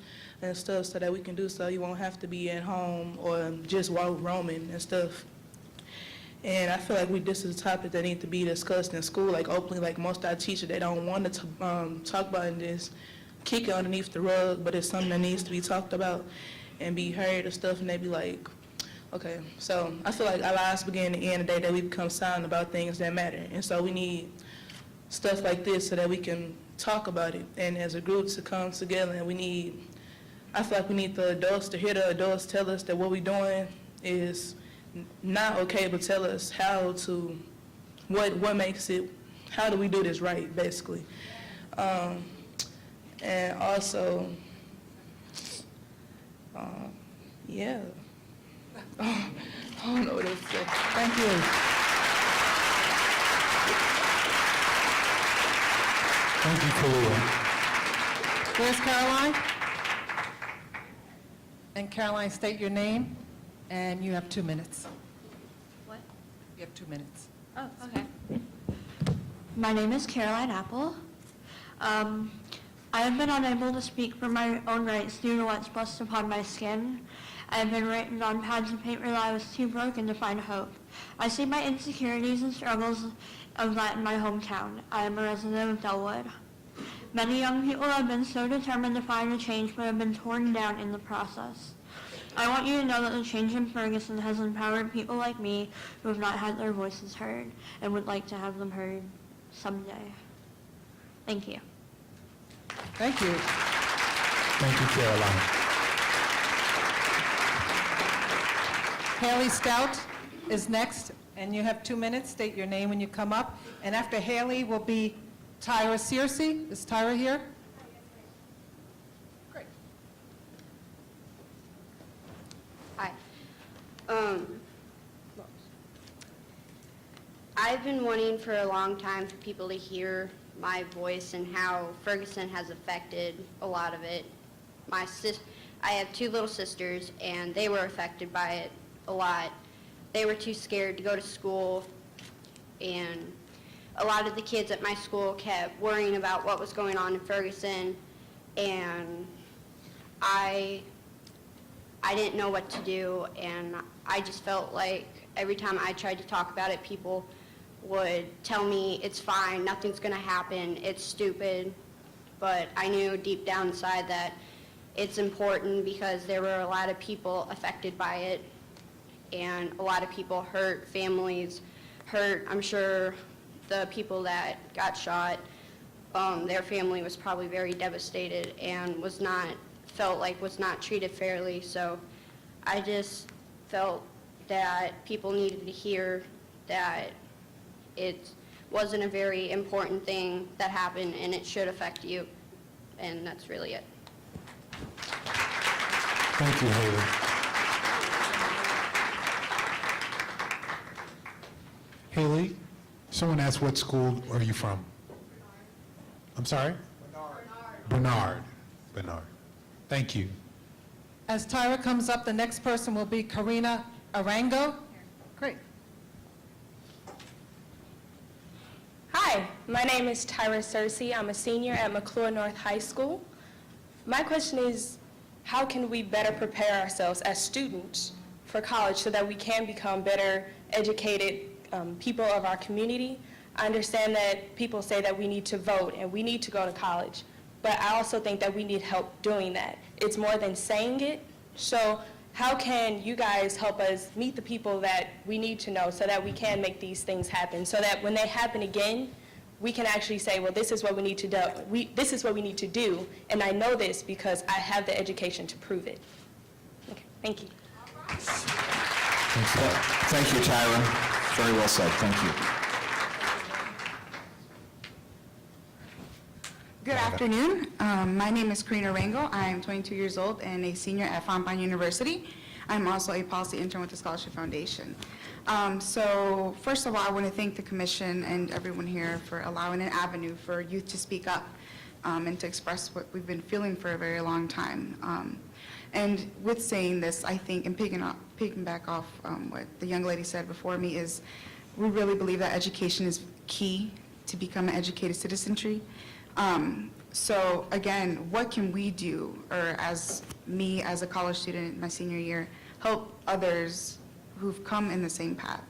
and stuff, so that we can do so you won't have to be at home or just roaming and stuff. And I feel like this is a topic that needs to be discussed in school, like openly, like most of our teachers, they don't want to talk about it and just kick it underneath the rug, but it's something that needs to be talked about and be heard and stuff, and they be like, okay. So I feel like our lives begin to end the day that we become silent about things that matter. And so we need stuff like this so that we can talk about it, and as a group to come together. And I feel like we need the adults to hear the adults tell us that what we're doing is not okay, but tell us how to, what makes it, how do we do this right, basically. And also, yeah. I don't know what else to say. Thank you. Thank you, Kalia. Where's Caroline? And Caroline, state your name, and you have 2 minutes. What? You have 2 minutes. Oh, okay. My name is Caroline Apple. I have been unable to speak for my own rights due to what's blessed upon my skin. I have been written on pads of paper that I was too broken to find hope. I see my insecurities and struggles of that in my hometown. I am a resident of Delwood. Many young people have been so determined to find a change, but have been torn down in the process. I want you to know that the change in Ferguson has empowered people like me who have not had their voices heard and would like to have them heard someday. Thank you. Thank you. Thank you, Caroline. Haley Stout is next, and you have 2 minutes. State your name when you come up. And after Haley will be Tyra Searcy. Is Tyra here? Great. Hi. I've been wanting for a long time for people to hear my voice and how Ferguson has affected a lot of it. I have 2 little sisters, and they were affected by it a lot. They were too scared to go to school, and a lot of the kids at my school kept worrying about what was going on in Ferguson, and I didn't know what to do, and I just felt like every time I tried to talk about it, people would tell me it's fine, nothing's going to happen, it's stupid. But I knew deep down inside that it's important, because there were a lot of people affected by it, and a lot of people hurt, families hurt. I'm sure the people that got shot, their family was probably very devastated and felt like was not treated fairly. So I just felt that people needed to hear that it wasn't a very important thing that happened, and it should affect you, and that's really it. Thank you, Haley. Haley, someone asked what school are you from? I'm sorry? Bernard. Bernard. Thank you. As Tyra comes up, the next person will be Karina Arango. Great. Hi, my name is Tyra Cersei. I'm a senior at McClure North High School. My question is, how can we better prepare ourselves as students for college so that we can become better educated people of our community? I understand that people say that we need to vote and we need to go to college, but I also think that we need help doing that. It's more than saying it. So how can you guys help us meet the people that we need to know so that we can make these things happen, so that when they happen again, we can actually say, well, this is what we need to do. This is what we need to do, and I know this because I have the education to prove it. Okay, thank you. Thank you, Tyra. Very well said. Thank you. Good afternoon. My name is Karina Rangel. I am 22 years old and a senior at Fontbonne University. I'm also a policy intern with the Scholarship Foundation. So first of all, I want to thank the Commission and everyone here for allowing an avenue for youth to speak up and to express what we've been feeling for a very long time. And with saying this, I think, and picking back off what the young lady said before me, is we really believe that education is key to become an educated citizenry. So again, what can we do, or as me as a college student in my senior year, help others who've come in the same path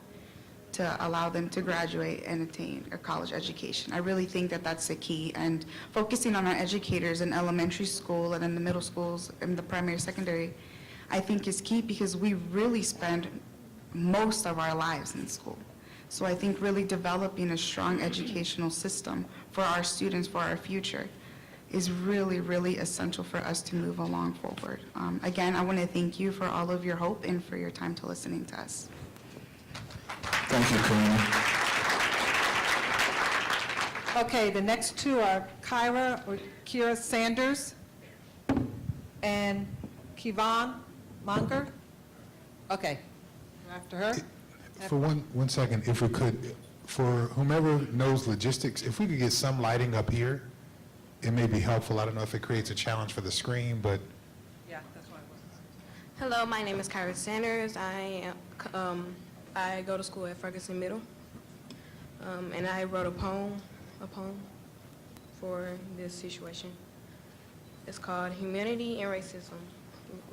to allow them to graduate and attain a college education? I really think that that's the key, and focusing on our educators in elementary school and in the middle schools and the primary, secondary, I think is key, because we really spend most of our lives in school. So I think really developing a strong educational system for our students, for our future, is really, really essential for us to move along forward. Again, I want to thank you for all of your hope and for your time to listening to us. Thank you, Karina. Okay, the next two are Kira Sanders and Kivon Monger. Okay, after her. For one second, if we could, for whomever knows logistics, if we could get some lighting up here, it may be helpful. I don't know if it creates a challenge for the screen, but. Yeah, that's what I was. Hello, my name is Kyra Sanders. I go to school at Ferguson Middle, and I wrote a poem for this situation. It's called Humanity and Racism.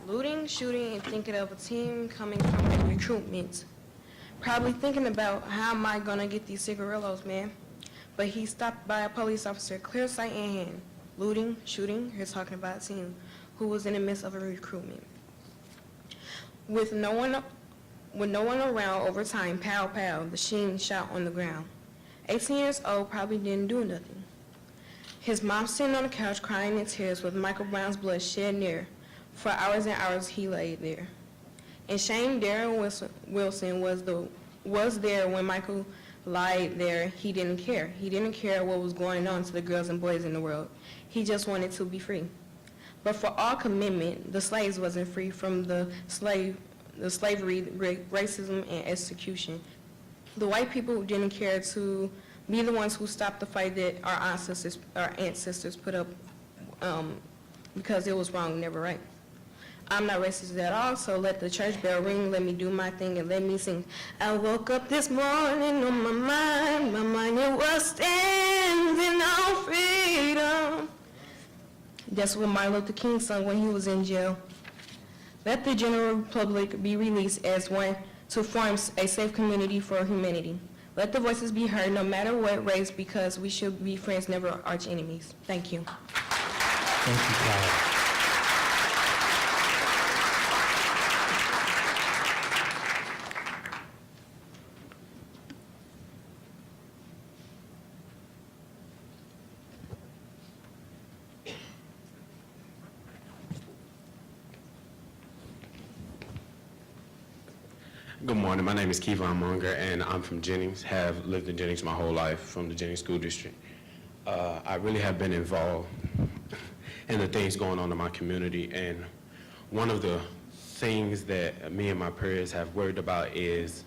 Looting, shooting, and thinking of a team coming from a recruitment. Probably thinking about, how am I gonna get these cigarillos, man? But he stopped by a police officer, clear sight in hand. Looting, shooting, he's talking about a team who was in the midst of a recruitment. With no one around, over time, pow, pow, the sheen shot on the ground. 18 years old, probably didn't do nothing. His mom sitting on the couch crying in tears with Michael Brown's blood shed near. For hours and hours he laid there. And shame, Darren Wilson was there when Michael lied there. He didn't care. He didn't care what was going on to the girls and boys in the world. He just wanted to be free. But for all commitment, the slaves wasn't free from the slavery, racism, and execution. The white people didn't care to be the ones who stopped the fight that our ancestors put up because it was wrong, never right. I'm not racist at all, so let the church bell ring, let me do my thing, and let me sing. I woke up this morning on my mind it was standing on freedom. That's what Martin Luther King sung when he was in jail. Let the general public be released as one to form a safe community for humanity. Let the voices be heard no matter what race, because we should be friends, never arch enemies. Thank you. Thank you, Kyle. Good morning. My name is Kevon Munger, and I'm from Jennings. Have lived in Jennings my whole life, from the Jennings School District. I really have been involved in the things going on in my community, and one of the things that me and my peers have worried about is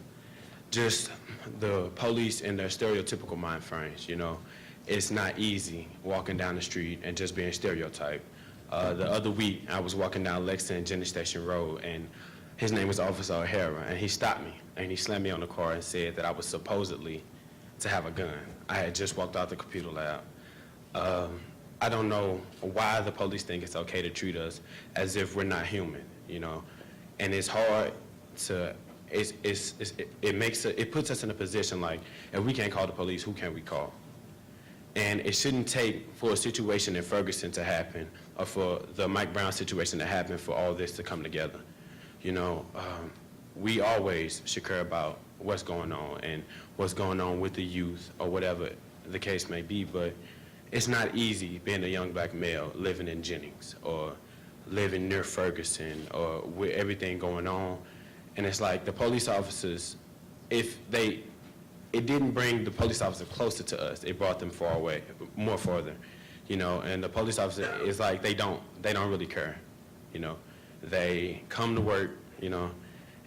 just the police and their stereotypical mind frames, you know. It's not easy walking down the street and just being stereotyped. The other week, I was walking down Lexington and Jenny Station Road, and his name was Officer O'Hara, and he stopped me, and he slammed me on the car and said that I was supposedly to have a gun. I had just walked out the computer lab. I don't know why the police think it's okay to treat us as if we're not human, you know. And it's hard to, it puts us in a position like, if we can't call the police, who can we call? And it shouldn't take for a situation in Ferguson to happen, or for the Mike Brown situation to happen, for all this to come together. You know, we always should care about what's going on and what's going on with the youth or whatever the case may be, but it's not easy being a young black male living in Jennings or living near Ferguson or with everything going on. And it's like the police officers, it didn't bring the police officer closer to us, it brought them far away, more farther, you know. And the police officer is like, they don't really care, you know. They come to work, you know,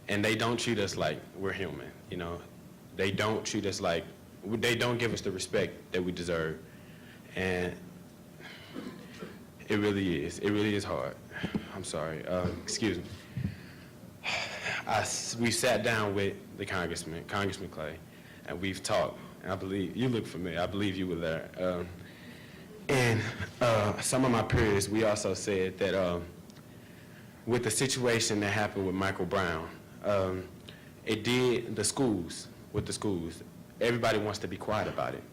and they don't treat us like we're human, you know. They don't treat us like, they don't give us the respect that we deserve. And it really is hard. I'm sorry, excuse me. We sat down with the Congressman Clay, and we've talked, and I believe, you look familiar, I believe you were there. And some of my peers, we also said that with the situation that happened with Michael Brown, it did with the schools, everybody wants to be quiet about it.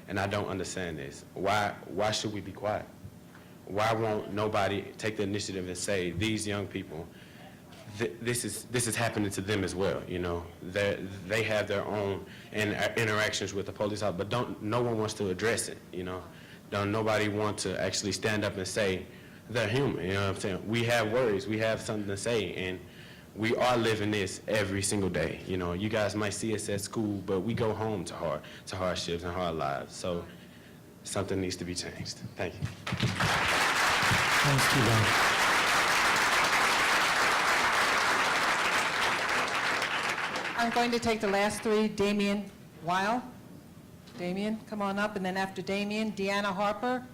And I don't understand this. Why should we be quiet? Why won't nobody take the initiative and say, these young people, this is happening to them as well, you know? They have their own interactions with the police, but no one wants to address it, you know? Don't nobody want to actually stand up and say, they're human, you know what I'm saying? We have worries, we have something to say, and we are living this every single day. You know, you guys might see us at school, but we go home to hardships and hard lives. So something needs to be changed. Thank you. Thanks, T-Bone. I'm going to take the last three. Damian Weil. Damian, come on up. And then after Damian, Deanna Harper.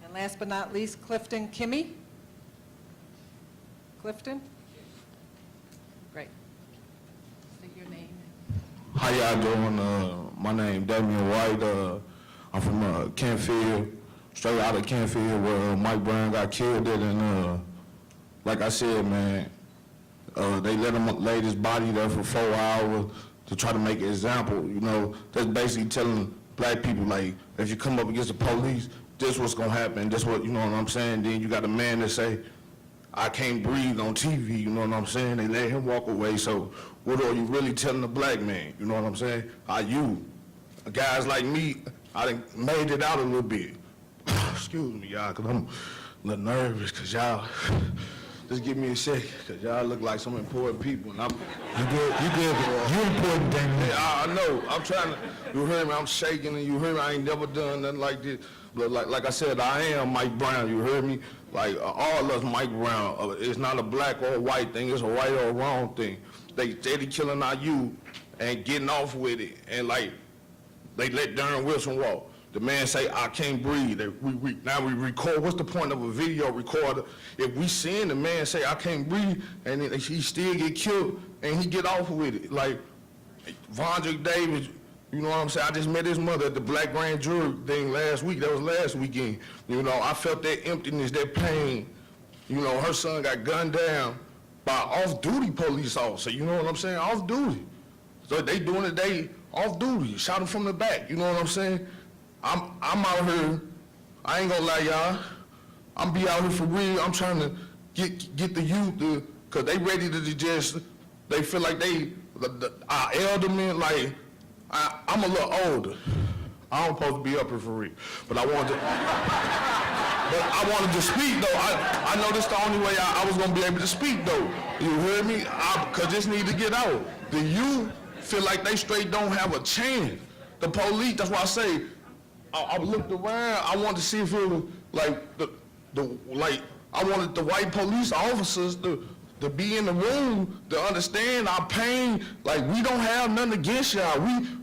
And last but not least, Clifton Kimmy. Clifton? Great. State your name. How y'all doing? My name Damian White. I'm from Canfield, straight out of Canfield, where Mike Brown got killed at. And like I said, man, they let him lay his body there for 4 hours to try to make an example. You know, that's basically telling black people, like, if you come up against the police, this what's gonna happen. This what, you know what I'm saying? Then you got a man that say, I can't breathe on TV, you know what I'm saying? They let him walk away, so what are you really telling the black man? You know what I'm saying? Are you? Guys like me, I done made it out a little bit. Excuse me, y'all, because I'm a little nervous, because y'all, just give me a second, because y'all look like some important people, and You good, you important, Damien. Yeah, I know, I'm trying to, you heard me, I'm shaking, and you heard me, I ain't never done nothing like this. But like I said, I am Mike Brown, you heard me? Like, all of us Mike Brown. It's not a black or a white thing, it's a right or a wrong thing. They steady killing our youth and getting off with it. And like, they let Darren Wilson walk. The man say, I can't breathe. Now we record. What's the point of a video recorder? If we seeing the man say, I can't breathe, and he still get killed, and he get off with it. Like, Vondrick Davis, you know what I'm saying? I just met his mother at the Black Grand Jury thing last week. That was last weekend. You know, I felt that emptiness, that pain. You know, her son got gunned down by off-duty police officer. You know what I'm saying? Off-duty. So they doing it, they off-duty. Shot him from the back. You know what I'm saying? I'm out here. I ain't gonna lie, y'all. I'm be out here for real. I'm trying to get the youth to, cause they ready to just, they feel like our elder men, like, I'm a little older. I don't supposed to be up here for real, but I wanted to speak though. I know this the only way I was gonna be able to speak though. You heard me? Cause this need to get out. The youth feel like they straight don't have a chance. The police, that's why I say, I looked around, I wanted to see if it was like, I wanted the white police officers to be in the room to understand our pain. Like, we don't have nothing against y'all.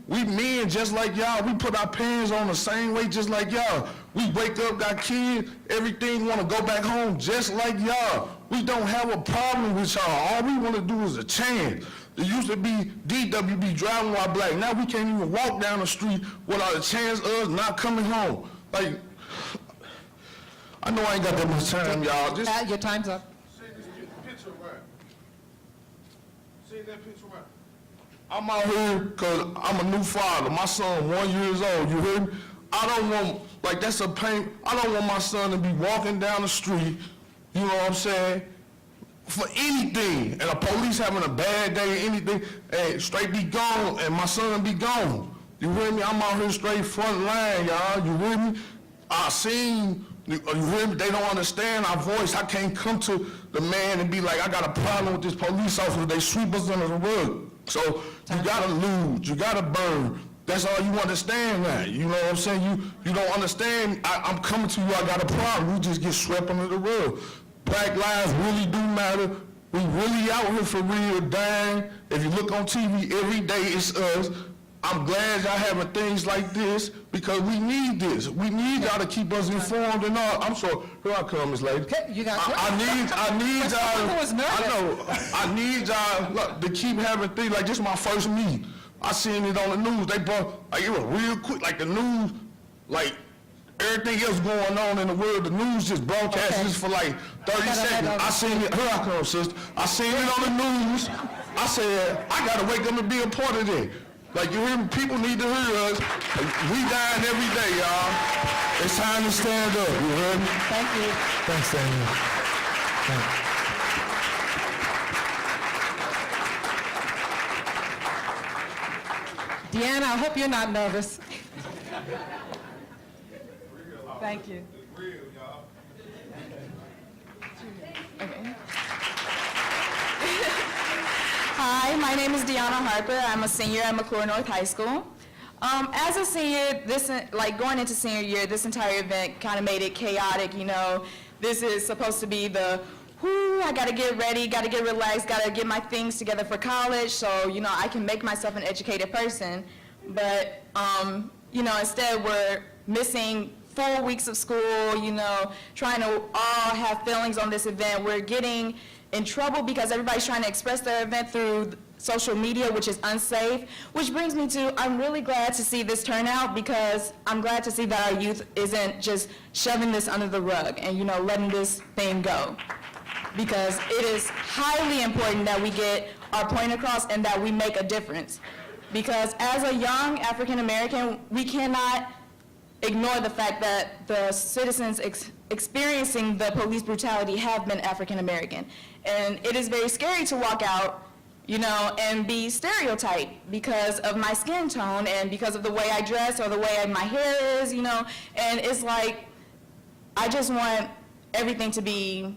We men just like y'all. We put our pants on the same way just like y'all. We wake up, got kids, everything, want to go back home just like y'all. We don't have a problem with y'all. All we want to do is a chance. It used to be DWB driving while black. Now we can't even walk down the street without a chance of us not coming home. Like, I know I ain't got that much time, y'all. Just Your time's up. see this picture right. See that picture right. I'm out here because I'm a new father. My son 1 year old, you hear me? I don't want, like, that's a pain. I don't want my son to be walking down the street, you know what I'm saying, for anything, and the police having a bad day, anything, and straight be gone, and my son be gone. You hear me? I'm out here straight front line, y'all. You hear me? I seen, you hear me? They don't understand our voice. I can't come to the man and be like, I got a problem with this police officer. They sweep us under the rug. So you gotta lose, you gotta burn. That's all you understand now. You know what I'm saying? You don't understand. I'm coming to you, I got a problem. You just get swept under the rug. Black lives really do matter. We really out here for real, dying. If you look on TV every day, it's us. I'm glad y'all having things like this because we need this. We need y'all to keep us informed and all. I'm sorry. Here I come, Miss Lady. Okay, you got I need y'all. I was nervous. I know. I need y'all look, to keep having things like this. My first meeting. I seen it on the news. They brought, like, it was real quick, like the news, like everything else going on in the world, the news just broadcast this for like 30 seconds. I seen it, here I come, sister. I seen it on the news. I said, I gotta wake up and be a part of it. Like, you hear me? People need to hear us. We dying every day, y'all. It's time to stand up, you heard me? Thank you. Thanks, Daniel. Thanks. Deanna, I hope you're not nervous. Thank you. Hi, my name is Deanna Harper. I'm a senior at McClure North High School. As a senior, going into senior year, this entire event kind of made it chaotic, you know. This is supposed to be the, I gotta get ready, gotta get relaxed, gotta get my things together for college so, you know, I can make myself an educated person. But, you know, instead we're missing 4 weeks of school, you know, trying to all have feelings on this event. We're getting in trouble because everybody's trying to express their event through social media, which is unsafe, which brings me to, I'm really glad to see this turnout because I'm glad to see that our youth isn't just shoving this under the rug and, you know, letting this thing go. Because it is highly important that we get our point across and that we make a difference. Because as a young African American, we cannot ignore the fact that the citizens experiencing the police brutality have been African American. And it is very scary to walk out, you know, and be stereotyped because of my skin tone and because of the way I dress or the way my hair is, you know. And it's like, I just want everything to be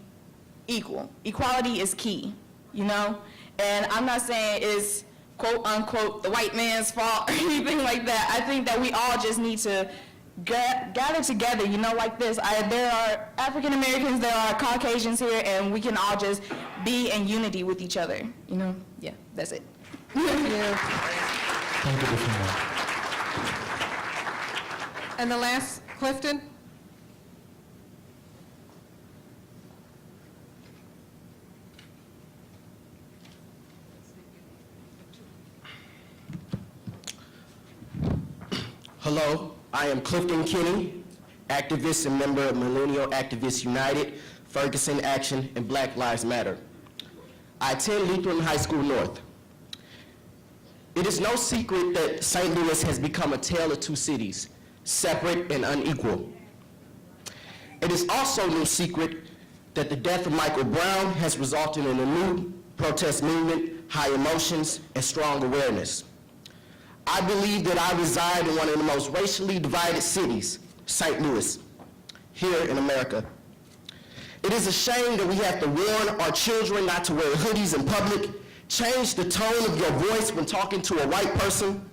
equal. Equality is key, you know? And I'm not saying it's quote unquote the white man's fault or anything like that. I think that we all just need to gather together, you know, like this. There are African Americans, there are Caucasians here, and we can all just be in unity with each other, you know? Yeah, that's it. Thank you. Thank you, Defina. And the last, Clifton? Hello, I am Clifton Kinney, activist and member of Millennial Activists United, Ferguson Action, and Black Lives Matter. I attend Lutheran High School North. It is no secret that St. Louis has become a tale of two cities, separate and unequal. It is also no secret that the death of Michael Brown has resulted in a new protest movement, high emotions, and strong awareness. I believe that I reside in one of the most racially divided cities, St. Louis, here in America. It is a shame that we have to warn our children not to wear hoodies in public, change the tone of your voice when talking to a white person,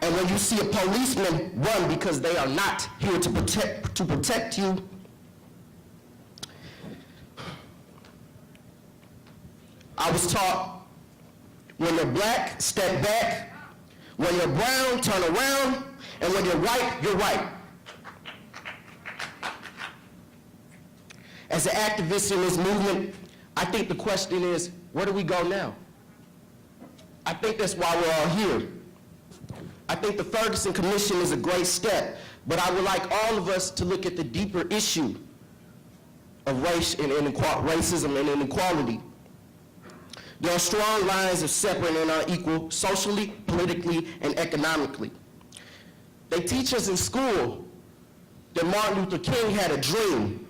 and when you see a policeman run because they are not here to protect you, I was taught, when you're black, step back. When you're brown, turn around. And when you're white, you're right. As an activist in this movement, I think the question is, where do we go now? I think that's why we're all here. I think the Ferguson Commission is a great step, but I would like all of us to look at the deeper issue of racism and inequality. There are strong lines of separate and unequal socially, politically, and economically. They teach us in school that Martin Luther King had a dream,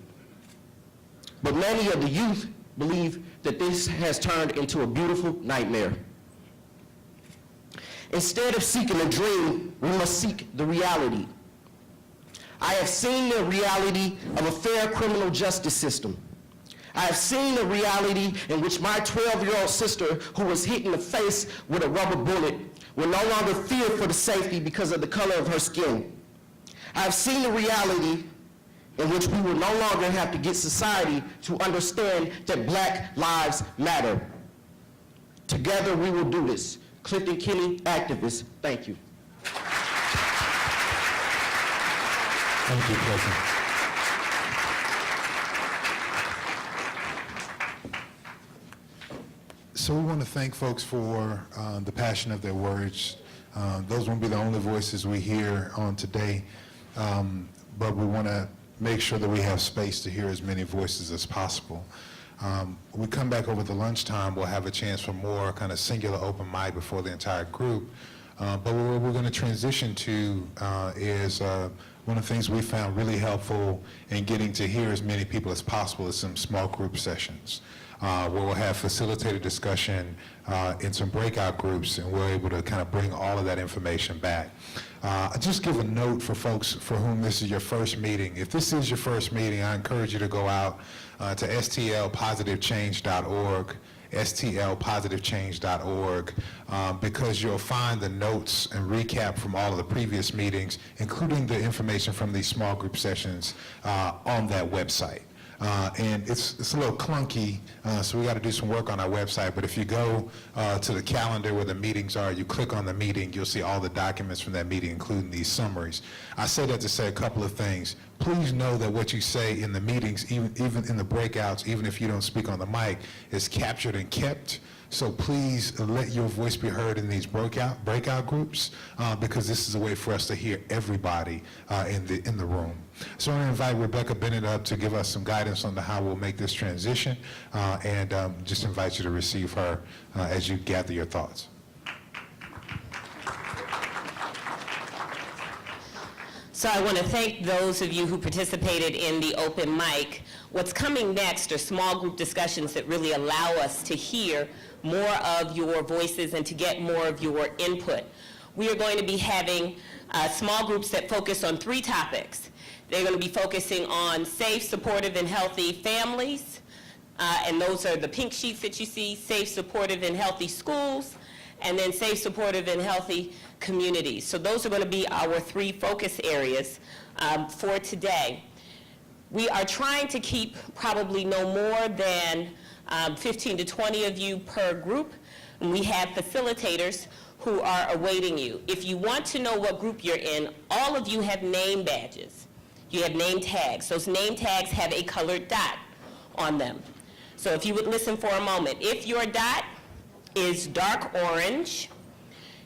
but many of the youth believe that this has turned into a beautiful nightmare. Instead of seeking a dream, we must seek the reality. I have seen the reality of a fair criminal justice system. I have seen the reality in which my 12-year-old sister, who was hit in the face with a rubber bullet, will no longer fear for the safety because of the color of her skin. I have seen the reality in which we will no longer have to get society to understand that Black lives matter. Together we will do this. Clifton Kinney, activist. Thank you. Thank you, Clifton. So we want to thank folks for the passion of their words. Those won't be the only voices we hear on today, but we want to make sure that we have space to hear as many voices as possible. When we come back over the lunchtime, we'll have a chance for more kind of singular open mic before the entire group. But what we're going to transition to is one of the things we found really helpful in getting to hear as many people as possible is some small group sessions. Where we'll have facilitated discussion in some breakout groups, and we're able to kind of bring all of that information back. I'll just give a note for folks for whom this is your first meeting. If this is your first meeting, I encourage you to go out to stlpositivechange.org, stlpositivechange.org, because you'll find the notes and recap from all of the previous meetings, including the information from these small group sessions on that website. And it's a little clunky, so we got to do some work on our website. But if you go to the calendar where the meetings are, you click on the meeting, you'll see all the documents from that meeting, including these summaries. I say that to say a couple of things. Please know that what you say in the meetings, even in the breakouts, even if you don't speak on the mic, is captured and kept. So please let your voice be heard in these breakout groups, because this is a way for us to hear everybody in the room. So I'm going to invite Rebecca Bennett up to give us some guidance on how we'll make this transition, and just invite you to receive her as you gather your thoughts. So I want to thank those of you who participated in the open mic. What's coming next are small group discussions that really allow us to hear more of your voices and to get more of your input. We are going to be having small groups that focus on 3 topics. They're going to be focusing on safe, supportive, and healthy families, and those are the pink sheets that you see, safe, supportive, and healthy schools, and then safe, supportive, and healthy communities. So those are going to be our 3 focus areas for today. We are trying to keep probably no more than 15 to 20 of you per group, and we have facilitators who are awaiting you. If you want to know what group you're in, all of you have name badges. You have name tags. Those name tags have a colored dot on them. So if you would listen for a moment, if your dot is dark orange,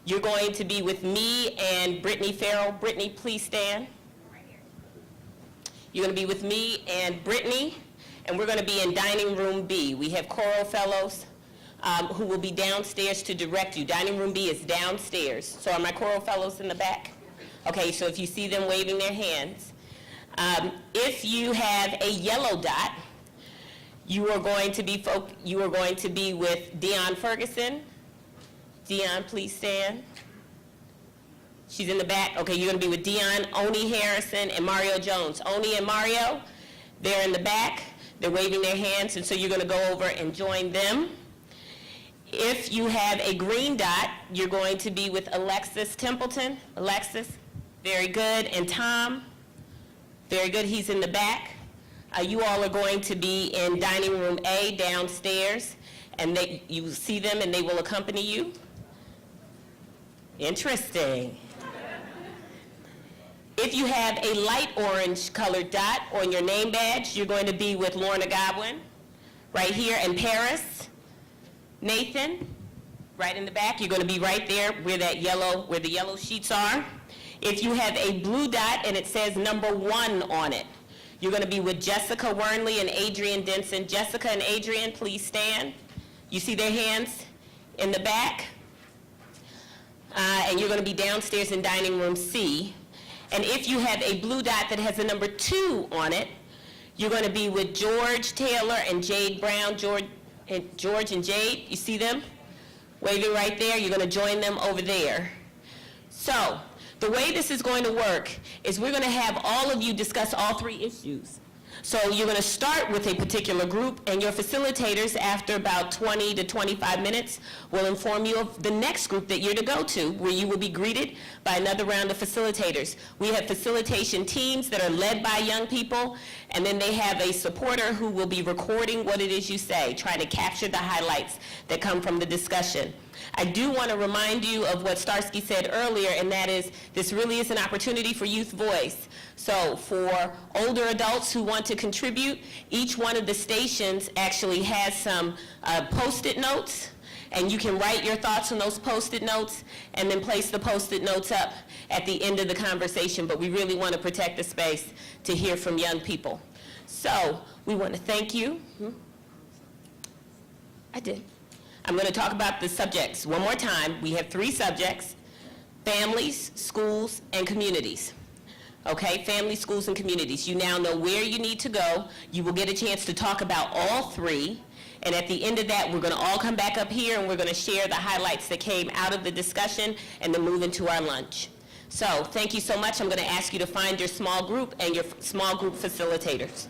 you're going to be with me and Brittany Farrell. Brittany, please stand. You're going to be with me and Brittany, and we're going to be in dining room B. We have choral fellows who will be downstairs to direct you. Dining room B is downstairs. So are my choral fellows in the back? Okay, so if you see them waving their hands. If you have a yellow dot, you are going to be with Deion Ferguson. Deion, please stand. She's in the back. Okay, you're going to be with Deion, Oni Harrison, and Mario Jones. Oni and Mario, they're in the back. They're waving their hands, and so you're going to go over and join them. If you have a green dot, you're going to be with Alexis Templeton. Alexis, very good. And Tom, very good. He's in the back. You all are going to be in dining room A downstairs. and you see them and they will accompany you? Interesting. If you have a light orange colored dot on your name badge, you're going to be with Lorna Godwin, right here, and Paris. Nathan, right in the back, you're going to be right there where the yellow sheets are. If you have a blue dot and it says number 1 on it, you're going to be with Jessica Wernley and Adrian Denson. Jessica and Adrian, please stand. You see their hands in the back? And you're going to be downstairs in dining room C. And if you have a blue dot that has the number 2 on it, you're going to be with George Taylor and Jade Brown. George and Jade, you see them? Waving right there. You're going to join them over there. So, the way this is going to work is we're going to have all of you discuss all 3 issues. So you're going to start with a particular group, and your facilitators, after about 20 to 25 minutes, will inform you of the next group that you're to go to, where you will be greeted by another round of facilitators. We have facilitation teams that are led by young people, and then they have a supporter who will be recording what it is you say, trying to capture the highlights that come from the discussion. I do want to remind you of what Starsky said earlier, and that is this really is an opportunity for youth voice. So for older adults who want to contribute, each one of the stations actually has some Post-it notes, and you can write your thoughts on those Post-it notes and then place the Post-it notes up at the end of the conversation. But we really want to protect the space to hear from young people. So we want to thank you. I did. I'm going to talk about the subjects one more time. We have 3 subjects: families, schools, and communities. Okay, families, schools, and communities. You now know where you need to go. You will get a chance to talk about all 3. And at the end of that, we're going to all come back up here and we're going to share the highlights that came out of the discussion and then move into our lunch. So thank you so much. I'm going to ask you to find your small group and your small group facilitators.